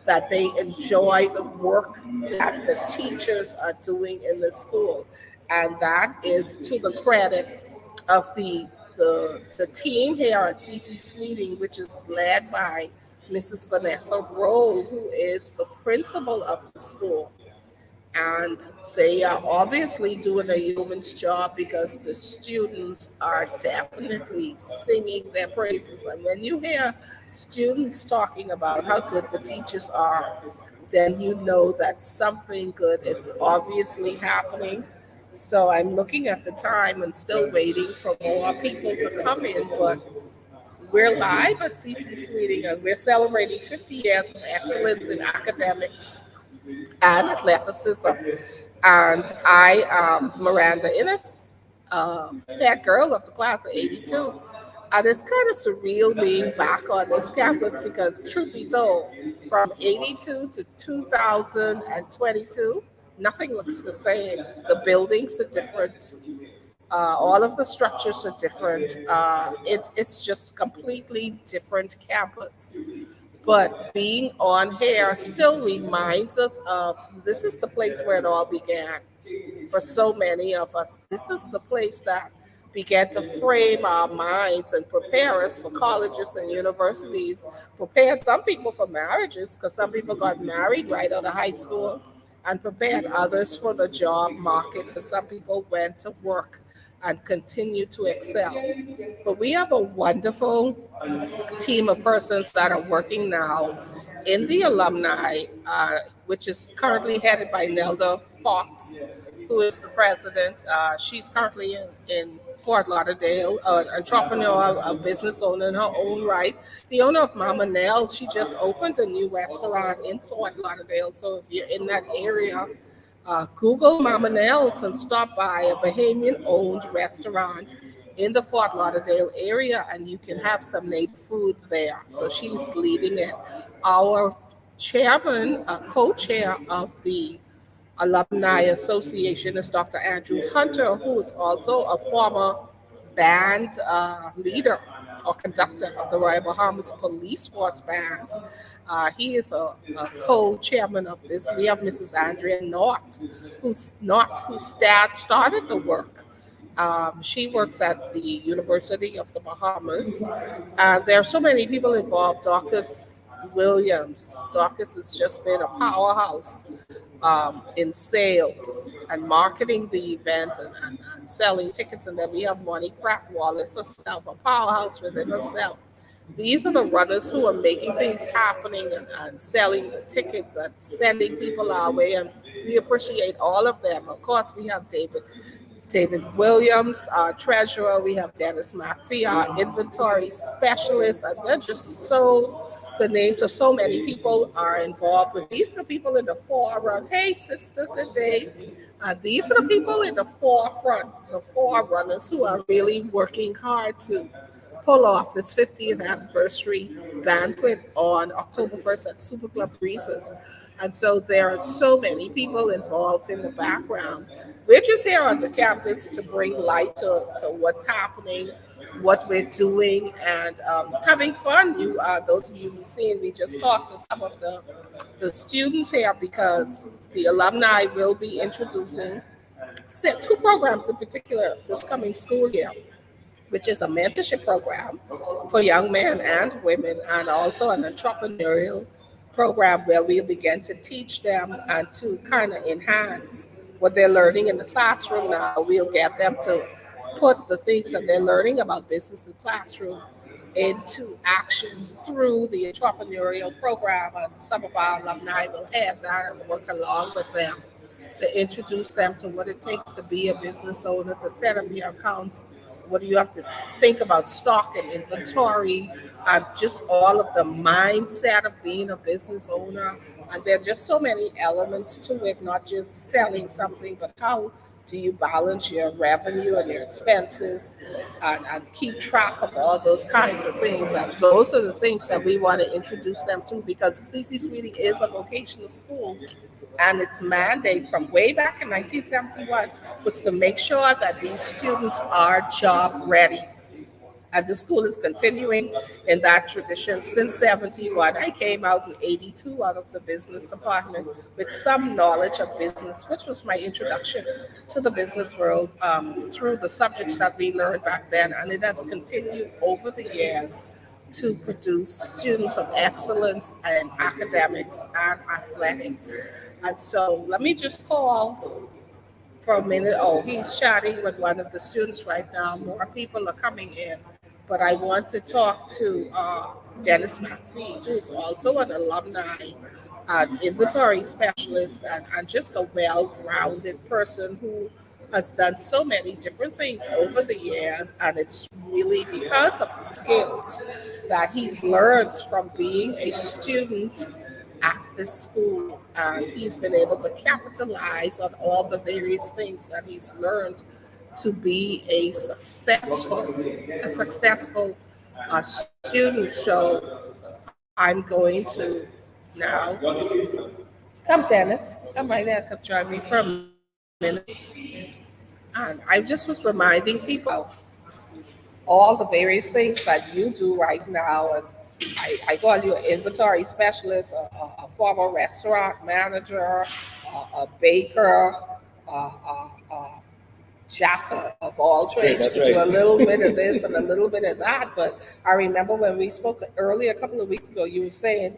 that they enjoy the work that the teachers are doing in the school. And that is to the credit of the team here at CC Sweeting, which is led by Mrs. Vanessa Rowe, who is the principal of the school. And they are obviously doing a yeoman's job because the students are definitely singing their praises. And when you hear students talking about how good the teachers are, then you know that something good is obviously happening. So I'm looking at the time and still waiting for more people to come in, but we're live at CC Sweeting and we're celebrating 50 years of excellence in academics and athleticism. And I am Miranda Innes, head girl of the class of 82. And it's kind of surreal being back on this campus because, truth be told, from 82 to 2022, nothing looks the same. The buildings are different. All of the structures are different. It's just completely different campus. But being on here still reminds us of this is the place where it all began for so many of us. This is the place that began to frame our minds and prepare us for colleges and universities, prepared some people for marriages because some people got married right out of high school, and prepared others for the job market because some people went to work and continue to excel. But we have a wonderful team of persons that are working now in the alumni, which is currently headed by Nelda Fox, who is the president. She's currently in Fort Lauderdale, an entrepreneur, a business owner in her own right. The owner of Mama Nell, she just opened a new restaurant in Fort Lauderdale. So if you're in that area, Google Mama Nell's and stop by a Bahamian owned restaurant in the Fort Lauderdale area, and you can have some native food there. So she's leading it. Our chairman, co chair of the Alumni Association is Dr. Andrew Hunter, who is also a former band leader or conductor of the Royal Bahamas Police Force Band. He is a co-chairman of this. We have Mrs. Andrea who started the work. She works at the University of the Bahamas. There are so many people involved. Dorcas Williams. Dorcas has just been a powerhouse in sales and marketing the event and selling tickets. And then we have Monique Pratt Wallace herself, a powerhouse within herself. These are the runners who are making things happening and selling the tickets and sending people our way. And we appreciate all of them. Of course, we have David Williams, our treasurer. We have Dennis McPhee, our inventory specialist. And they're just the names of so many people are involved. But these are the people in the forefront. Hey, sister, good day. These are the people in the forefront, the forerunners who are really working hard to pull off this 50th anniversary banquet on October 1st at Super Club Breezes. And so there are so many people involved in the background. We're just here on the campus to bring light to what's happening, what we're doing, and having fun. Those of you who've seen, we just talked to some of the students here because the alumni will be introducing two programs in particular this coming school year, which is a mentorship program for young men and women, and also an entrepreneurial program where we'll begin to teach them and to kind of enhance what they're learning in the classroom now. We'll get them to put the things that they're learning about business in the classroom into action through the entrepreneurial program. And some of our alumni will have that and work along with them to introduce them to what it takes to be a business owner, to set up your accounts. What do you have to think about stock and inventory, and just all of the mindset of being a business owner. And there are just so many elements to it, not just selling something, but how do you balance your revenue and your expenses and keep track of all those kinds of things. And those are the things that we want to introduce them to, because CC Sweeting is a vocational school. And its mandate from way back in 1971 was to make sure that these students are job ready. And the school is continuing in that tradition since 71. I came out in 82 out of the business department with some knowledge of business, which was my introduction to the business world through the subjects that we learned back then. And it has continued over the years to produce students of excellence in academics and athletics. And so let me just call for a minute. Oh, he's chatting with one of the students right now. More people are coming in. But I want to talk to Dennis McPhee, who is also an alumni, inventory specialist, and just a well-rounded person who has done so many different things over the years. And it's really because of the skills that he's learned from being a student at this school. And he's been able to capitalize on all the various things that he's learned to be a successful student. So I'm going to now come, Dennis, come right there, come join me for a minute. And I just was reminding people all the various things that you do right now. As I call you an inventory specialist, a former restaurant manager, a baker, a jack of all trades. That's You do a right. little bit of this and a little bit of that. But I remember when we spoke earlier, a couple of weeks ago, you were saying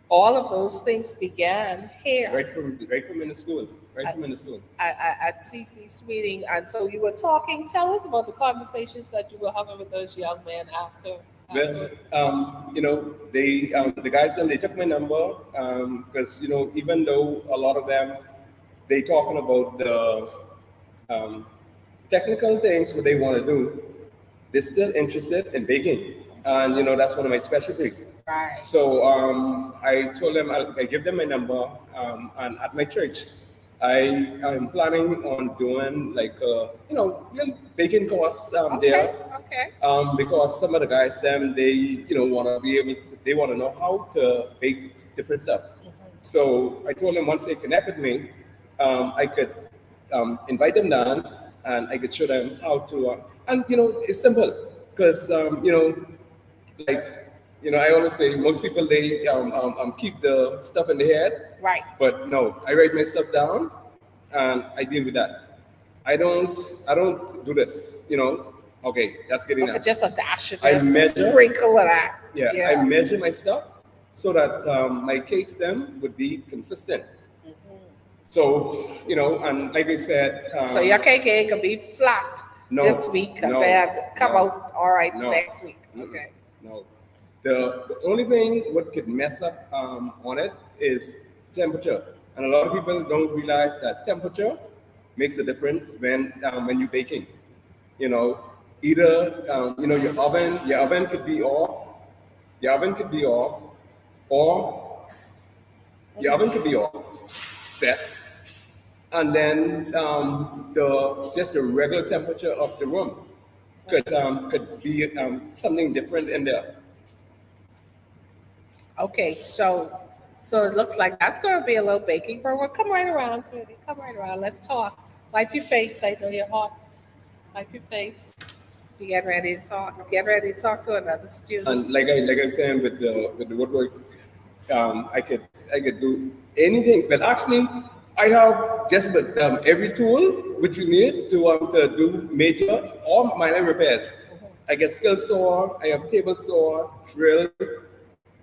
all of those things began here. Right from in the school. right from in the school. at CC Sweeting. And so you were talking. Tell us about the conversations that you were having with those young men after. Well, the guys then they took my number because even though a lot of them they talking about the um, technical things what they want to do, they're still interested in baking, and that's one of my specialties. Right. So I told them I give them my number, and at my church, I'm planning on doing like little baking course Okay. there, Okay. because some of the guys them they want to be able they want to know how to bake different stuff. So I told them once they connect with me, I could invite them down and I could show them how to. And it's simple because like I always say most people they keep the stuff in their head, Right. but no, I write my stuff down and I deal with that. I don't do this. Okay, that's good Okay, enough. just a dash of I this, measure. sprinkle of that. Yeah, I measure my stuff so that my cakes them would be consistent. So and like I said, So your cake ain't gonna be flat no, this week and no, then come no, out all right no. next week. Mm-mm. Okay. No, the only thing what could mess up on it is temperature, and a lot of people don't realize that temperature makes a difference when you're baking. You know, either your oven could be off, your oven could be off, or your oven could be off, set, and then the regular temperature of the room could be something different in there. Okay, so it looks like that's gonna be a little baking program. Come right around, sweetie. Come right around. Let's talk. Wipe your face. I know you're hot. Wipe your face. You get ready to talk. Get ready to talk to another student. And like I was saying with the woodwork, I could do anything. But actually, I have just about every tool which you need to do major or minor repairs. I get skill saw, I have table saw, drill,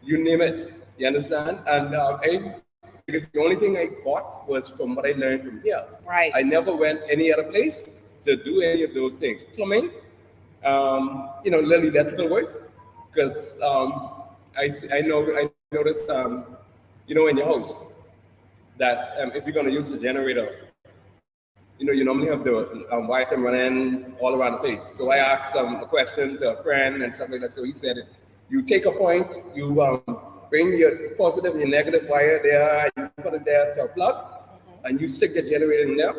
you name it. You understand? And because the only thing I got was from what I learned from here. Right. I never went any other place to do any of those things. Plumbing, little electrical work, because I noticed in your house that if you're going to use the generator, you normally have the wires running all around the place. So I asked a question to a friend and something like that. So he said, if you take a point, you bring your positive and your negative wire there, you put it there to a plug, and you stick the generator in there.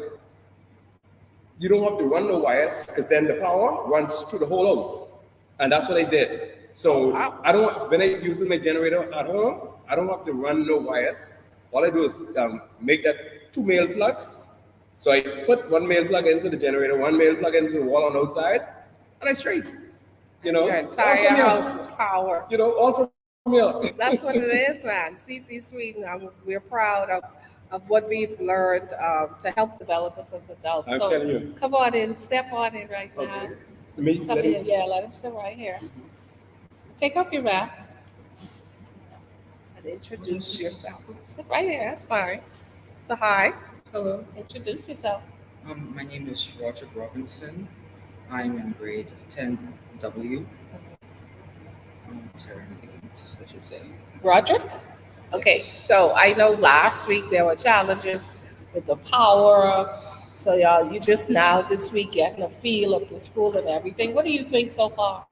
You don't have to run the wires because then the power runs through the whole house. And that's what I did. So when I use my generator at home, I don't have to run no wires. All I do is make that 2 male plugs. So I put 1 male plug into the generator, 1 male plug into the wall on the outside, and I straight. Your entire house is power. All from here. That's what it is, man. CC Sweden, we're proud of what we've learned to help develop us as adults. I'm so telling you. Come on in, step on in right now. Okay. Let him sit right here. Take off your mask and introduce yourself. Sit right here, that's fine. So hi, Hello, introduce yourself. my name is Roger Robinson. I'm in grade 10W. Is there anything else I should say? Roderick? Okay, so I know last week there were challenges with the power. So y'all, you just now this week getting a feel of the school and everything. What do you think so far?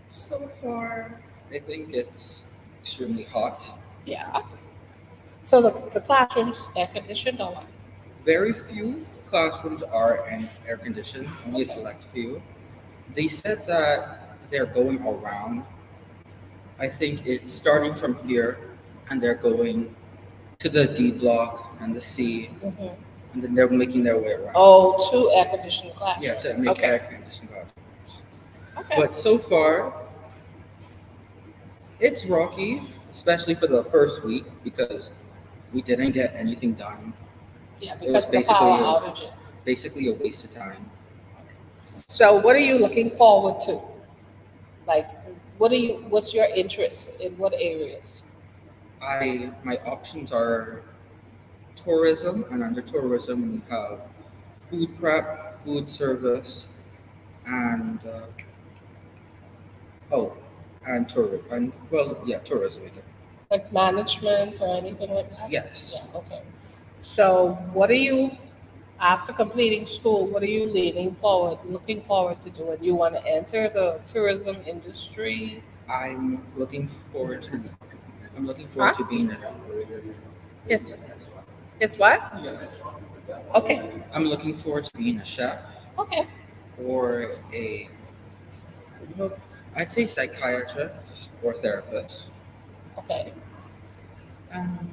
So far, I think it's extremely hot. Yeah. So the classrooms air conditioned or what? Very few classrooms are air conditioned, only a select few. They said that they're going around. I think it's starting from here, and they're going to the D block and the C, and then they're making their way around. Oh, 2 air conditioned classrooms. Yeah, to make Okay. air conditioned classrooms. Okay. But so far, it's rocky, especially for the first week because we didn't get anything done. Yeah, It was because of the power basically outages. basically a waste of time. So what are you looking forward to? Like, what's your interest in what areas? My options are tourism, and under tourism we have food prep, food service, and oh, and tourism, and well, yeah, tourism again. Like management or anything like that? Yes. Yeah, okay. So what are you, after completing school, what are you looking forward to doing? You want to enter the tourism industry? I'm looking forward to. I'm looking forward Huh? to being a. It's, it's what? Okay, I'm looking forward to being a chef okay, or a. Well, I'd say psychiatrist or therapist. okay. Um,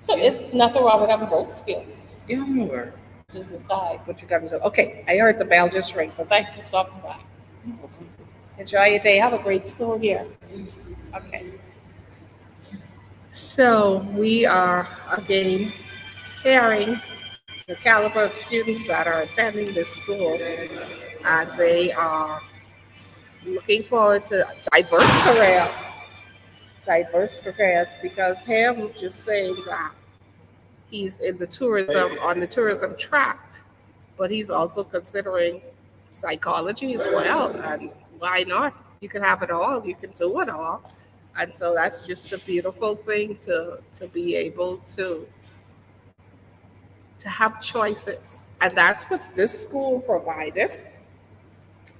So yeah, it's nothing wrong with having both skills. yeah, I'm aware. To decide what you got to do. Okay, I heard the bell just ring, so thanks for stopping by. You're welcome. Enjoy your day. Have a great school year. Okay. So we are again hearing the caliber of students that are attending this school, and they are looking forward to diverse careers, because him just saying that he's in the tourism on the tourism tract, but he's also considering psychology as well. And why not? You can have it all. You can do it all. And so that's just a beautiful thing to be able to have choices. And that's what this school provided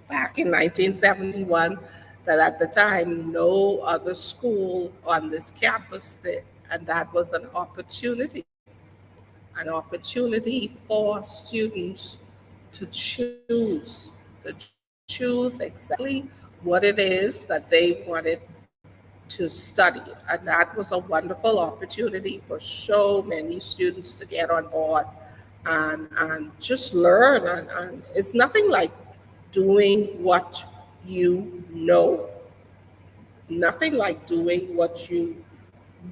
back in 1971, that at the time no other school on this campus did. And that was an opportunity for students to choose exactly what it is that they wanted to study. And that was a wonderful opportunity for so many students to get on board and just learn. And it's nothing like doing what you know. It's nothing like doing what you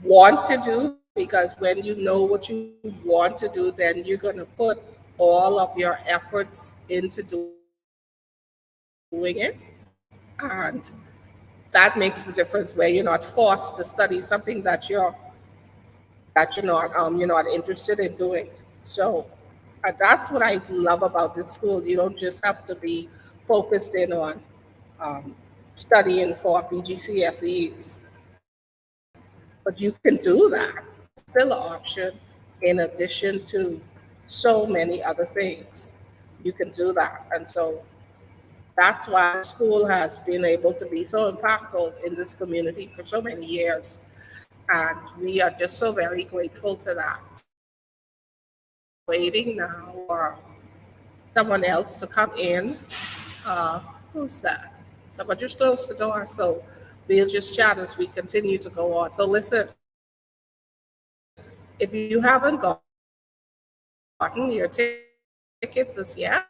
want to do, because when you know what you want to do, then you're going to put all of your efforts into doing it. And that makes the difference, where you're not forced to study something that you're not interested in doing. So that's what I love about this school. You don't just have to be focused in on um, studying for BGCSEs, but you can do that. That's still an option in addition to so many other things. You can do that. And so that's why the school has been able to be so impactful in this community for so many years. And we are just so very grateful to that. So waiting now for someone else to come in. Who's that? Someone just closed the door. So we'll just chat as we continue to go on. So listen, if you haven't gotten your tickets as yet,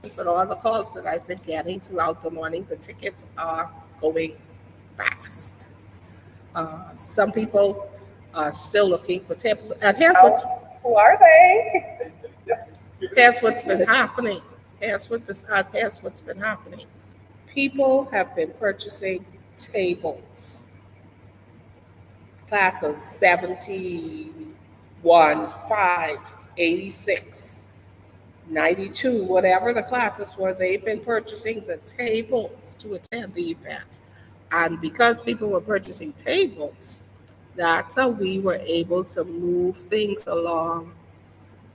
and all the calls that I've been getting throughout the morning, the tickets are going fast. Some people are still looking for tables. And Who are they? here's what's been happening. Here's what's been happening. People have been purchasing tables. Classes 71, 5, 86, 92, whatever the classes were, they've been purchasing the tables to attend the event. And because people were purchasing tables, that's how we were able to move things along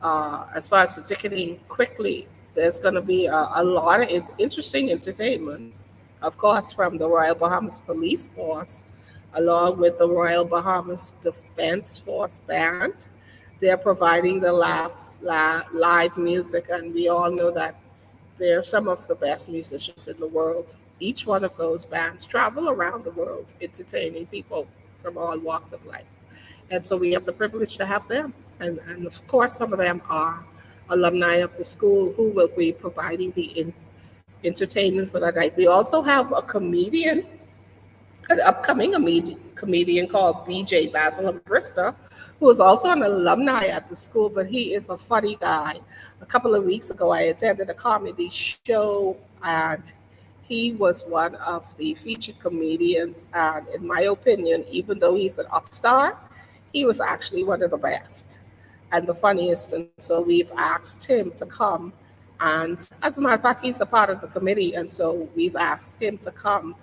as far as the ticketing quickly. There's going to be a lot of interesting entertainment, of course, from the Royal Bahamas Police Force, along with the Royal Bahamas Defense Force Band. They're providing the live music, and we all know that they're some of the best musicians in the world. Each one of those bands travel around the world entertaining people from all walks of life. And so we have the privilege to have them. And of course, some of them are alumni of the school who will be providing the entertainment for that night. We also have an upcoming comedian called BJ Basil Brista, who is also an alumni at the school, but he is a funny guy. A couple of weeks ago, I attended a comedy show, and he was one of the featured comedians. And in my opinion, even though he's an upstart, he was actually one of the best and the funniest. And so we've asked him to come. And as a matter of fact, he's a part of the committee. And so we've asked him to come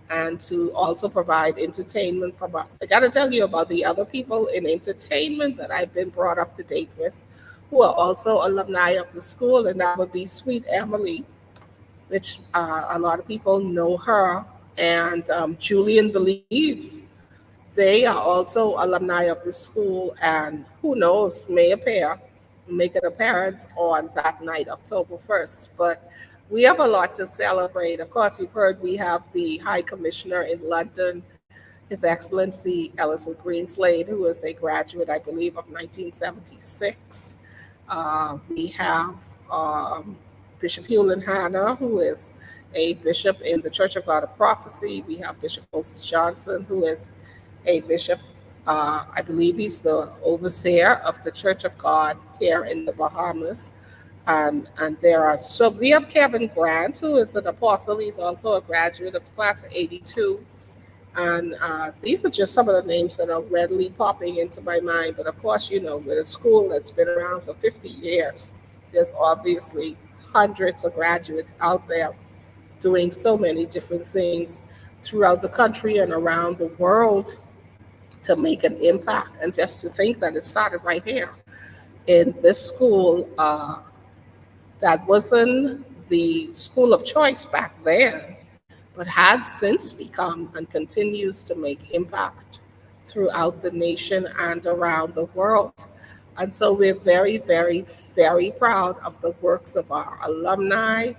and to also provide entertainment from us. I got to tell you about the other people in entertainment that I've been brought up to date with who are also alumni of the school, and that would be Sweet Emily, which a lot of people know her, and Julian Believe. They are also alumni of the school, and who knows, may appear, make an appearance on that night, October 1st. But we have a lot to celebrate. Of course, you've heard we have the High Commissioner in London, His Excellency Ellison Greenslade, who is a graduate, I believe, of 1976. We have Bishop Hewlin Hanna, who is a bishop in the Church of God of Prophecy. We have Bishop Moses Johnson, who is a bishop. I believe he's the overseer of the Church of God here in the Bahamas. And there are, so we have Kevin Grant, who is an apostle. He's also a graduate of the class of 82. And these are just some of the names that are readily popping into my mind. But of course, you know, with a school that's been around for 50 years, there's obviously hundreds of graduates out there doing so many different things throughout the country and around the world to make an impact. And just to think that it started right here in this school, that wasn't the school of choice back then, but has since become and continues to make impact throughout the nation and around the world. And so we're very, very, very proud of the works of our alumni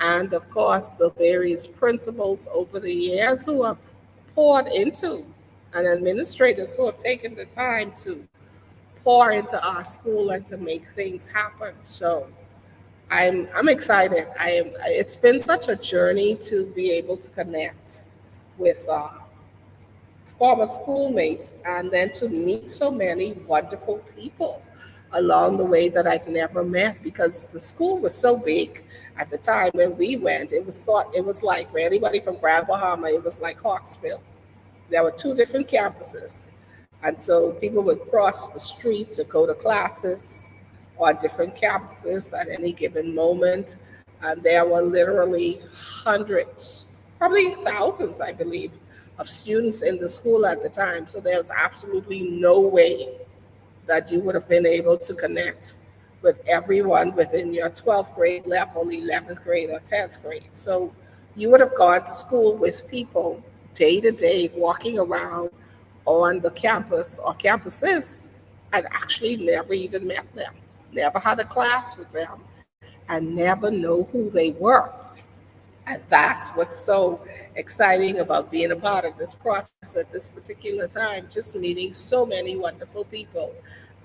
and, of course, the various principals over the years who have poured into, and administrators who have taken the time to pour into our school and to make things happen. So I'm excited. I am. It's been such a journey to be able to connect with former schoolmates and then to meet so many wonderful people along the way that I've never met, because the school was so big at the time when we went. It was like, for anybody from Grand Bahama, it was like Hawksville. There were two different campuses. And so people would cross the street to go to classes on different campuses at any given moment. And there were literally hundreds, probably thousands, I believe, of students in the school at the time. So there was absolutely no way that you would have been able to connect with everyone within your 12th grade level, 11th grade, or 10th grade. So you would have gone to school with people day to day, walking around on the campus or campuses, and actually never even met them, never had a class with them, and never know who they were. And that's what's so exciting about being a part of this process at this particular time, just meeting so many wonderful people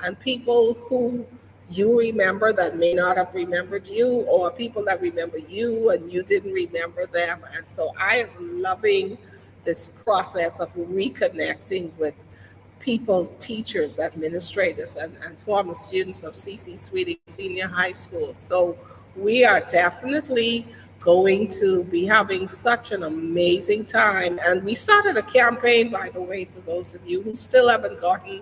and people who you remember that may not have remembered you, or people that remember you and you didn't remember them. And so I am loving this process of reconnecting with people, teachers, administrators, and former students of CC Sweeting Senior High School. So we are definitely going to be having such an amazing time. And we started a campaign, by the way, for those of you who still haven't gotten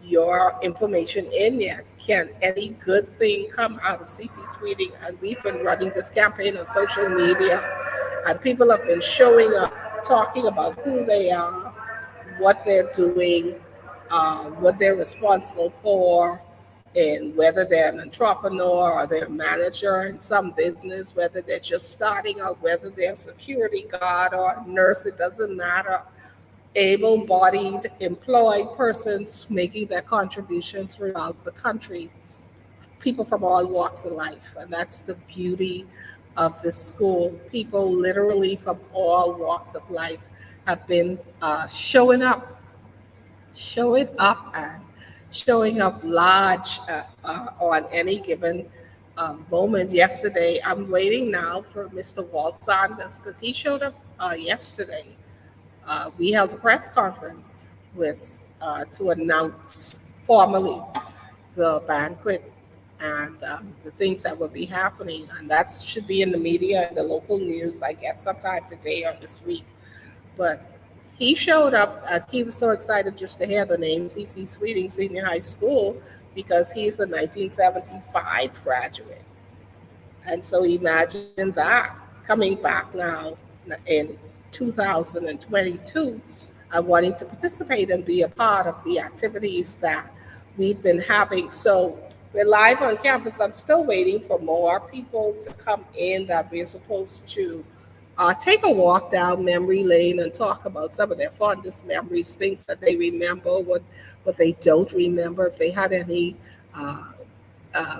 your information in yet. Can any good thing come out of CC Sweeting? And we've been running this campaign on social media, and people have been showing up, talking about who they are, what they're doing, what they're responsible for, and whether they're an entrepreneur or they're a manager in some business, whether they're just starting out, whether they're a security guard or a nurse, it doesn't matter. Able-bodied, employed persons making their contribution throughout the country, people from all walks of life. And that's the beauty of this school. People literally from all walks of life have been showing up and showing up large on any given moment. Yesterday, I'm waiting now for Mr. Walt Sanders because he showed up yesterday. We held a press conference with to announce formally the banquet and the things that will be happening, and that should be in the media and the local news, I guess, sometime today or this week. But He showed up and he was so excited just to hear the name C.C. Sweeting Senior High School because he's a 1975 graduate. And so imagine that coming back now in 2022 and wanting to participate and be a part of the activities that we've been having. So we're live on campus. I'm still waiting for more people to come in that we're supposed to take a walk down memory lane and talk about some of their fondest memories, things that they remember, what they don't remember, if they had any uh,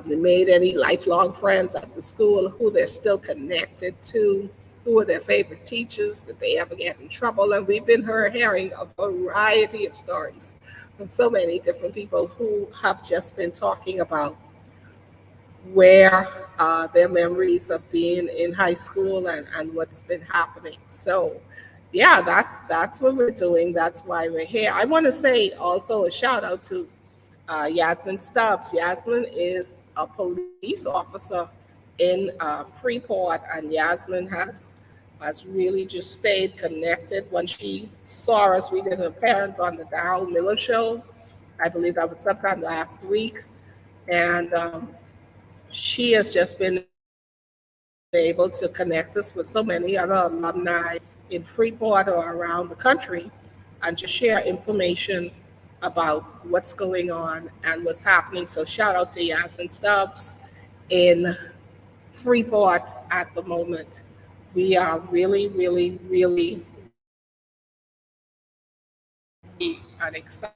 made any lifelong friends at the school, who they're still connected to, who are their favorite teachers, did they ever get in trouble. And we've been hearing a variety of stories from so many different people who have just been talking about where their memories of being in high school and what's been happening. So yeah, that's what we're doing. That's why we're here. I want to say also a shout out to Yasmin Stubbs. Yasmin is a police officer in Freeport, and Yasmin has really just stayed connected. When she saw us, we did an appearance on the Darrell Miller show. I believe that was sometime last week, and she has just been able to connect us with so many other alumni in Freeport or around the country and just share information about what's going on and what's happening. So shout out to Yasmin Stubbs in Freeport at the moment. We are really, really, really, really and excited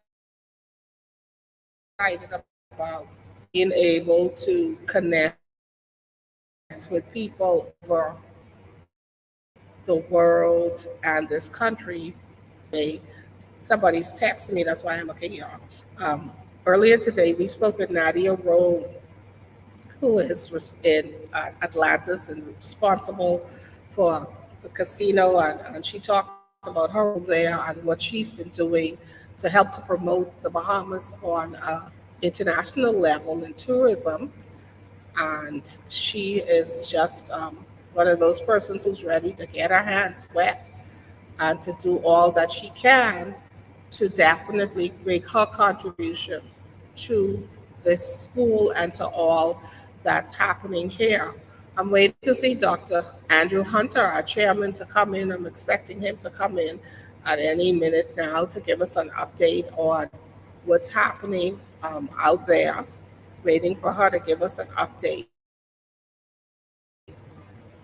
about being able to connect with people all over the world and this country. Somebody's texting me, that's why I'm looking here. Earlier today, we spoke with Nadia Rowe, who is in Atlantis and responsible for the casino, and she talked about her role there and what she's been doing to help to promote the Bahamas on a international level in tourism. And she is just one of those persons who's ready to get her hands wet and to do all that she can to definitely bring her contribution to this school and to all that's happening here. I'm waiting to see Dr. Andrew Hunter, our chairman, to come in. I'm expecting him to come in at any minute now to give us an update on what's happening out there. Waiting for her to give us an update,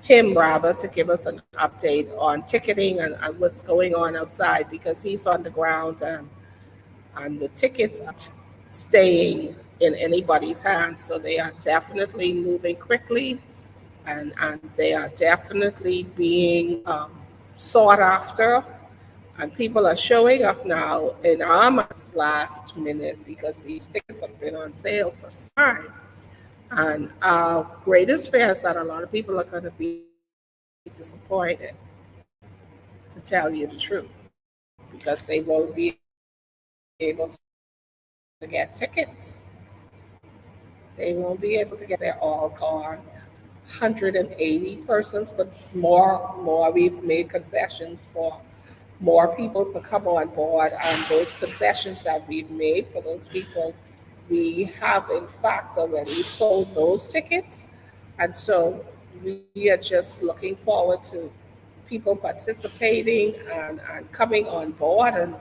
him rather, to give us an update on ticketing and what's going on outside because he's on the ground and the tickets aren't staying in anybody's hands. So they are definitely moving quickly and they are definitely being sought after. And people are showing up now in our minds last minute because these tickets have been on sale for some time. And our greatest fear is that a lot of people are going to be disappointed, to tell you the truth, because they won't be able to get tickets. They won't be able to get tickets. They're all gone. 180 persons, but more. We've made concessions for more people to come on board, and those concessions that we've made for those people, we have in fact already sold those tickets, and so we are just looking forward to people participating and coming on board. And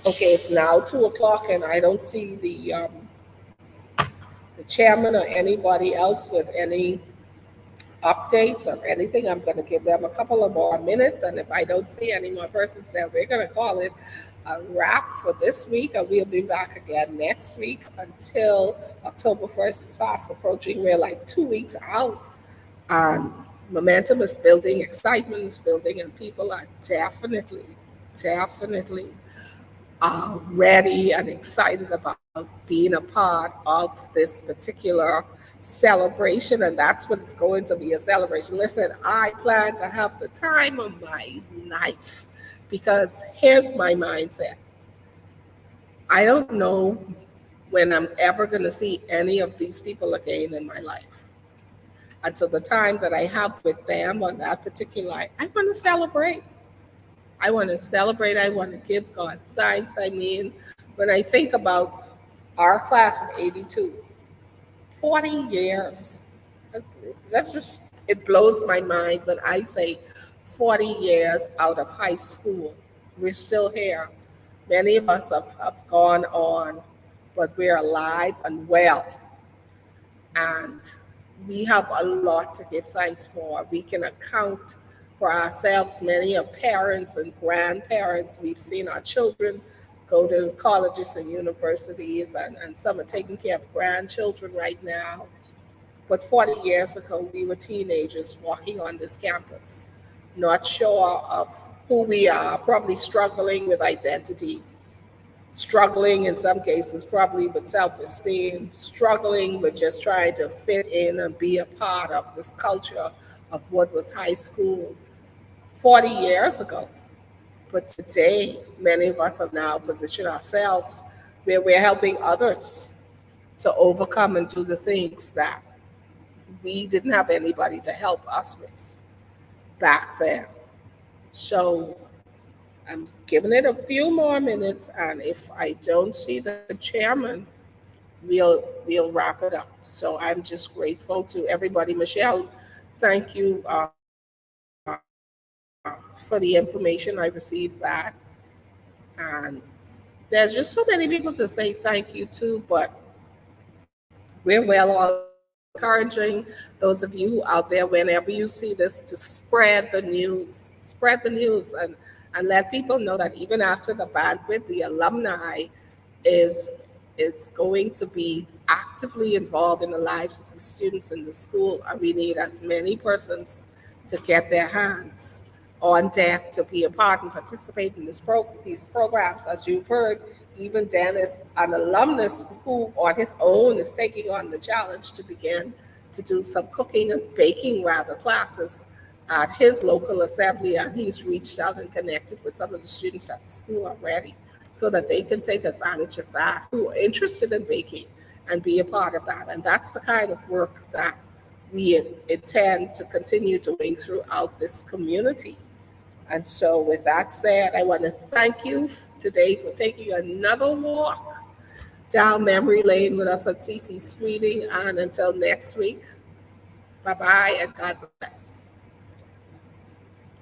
okay. It's now 2 o'clock, and I don't see the chairman or anybody else with any updates or anything. I'm going to give them a couple of more minutes, and if I don't see any more persons there, we're going to call it a wrap for this week, and we'll be back again next week until October 1st is fast approaching. We're like 2 weeks out, and momentum is building, excitement is building, and people are definitely ready and excited about being a part of this particular celebration. And that's what it's going to be, a celebration. Listen, I plan to have the time of my life because here's my mindset. I don't know when I'm ever going to see any of these people again in my life. And so the time that I have with them on that particular night, I want to celebrate. I want to celebrate. I want to give God thanks. I mean, when I think about our class of 82, 40 years. That's just, it blows my mind when I say 40 years out of high school. We're still here. Many of us have gone on, but we're alive and well. And we have a lot to give thanks for. We can account for ourselves. Many are parents and grandparents. We've seen our children go to colleges and universities, and some are taking care of grandchildren right now. But 40 years ago, we were teenagers walking on this campus, not sure of who we are, probably struggling with identity, struggling in some cases, probably with self esteem, struggling with just trying to fit in and be a part of this culture of what was high school 40 years ago. But today, many of us have now positioned ourselves where we're helping others to overcome and do the things that we didn't have anybody to help us with back then. So I'm giving it a few more minutes, and if I don't see the chairman, we'll wrap it up. So I'm just grateful to everybody. Michelle, thank you for the information. I received that, and there's just so many people to say thank you to, but we're well all around. So I'm encouraging those of you out there, whenever you see this, to spread the news, and let people know that even after the banquet, the alumni is is going to be actively involved in the lives of the students in the school, and we need as many persons to get their hands on deck to be a part and participate in these programs. As you've heard, even Dennis, an alumnus who on his own is taking on the challenge to begin to do some cooking and baking rather classes at his local assembly, and he's reached out and connected with some of the students at the school already so that they can take advantage of that who are interested in baking and be a part of that. And that's the kind of work that we intend to continue doing throughout this community. And so, with that said, I want to thank you today for taking another walk down memory lane with us at CC Sweeting. And until next week, bye bye and God bless.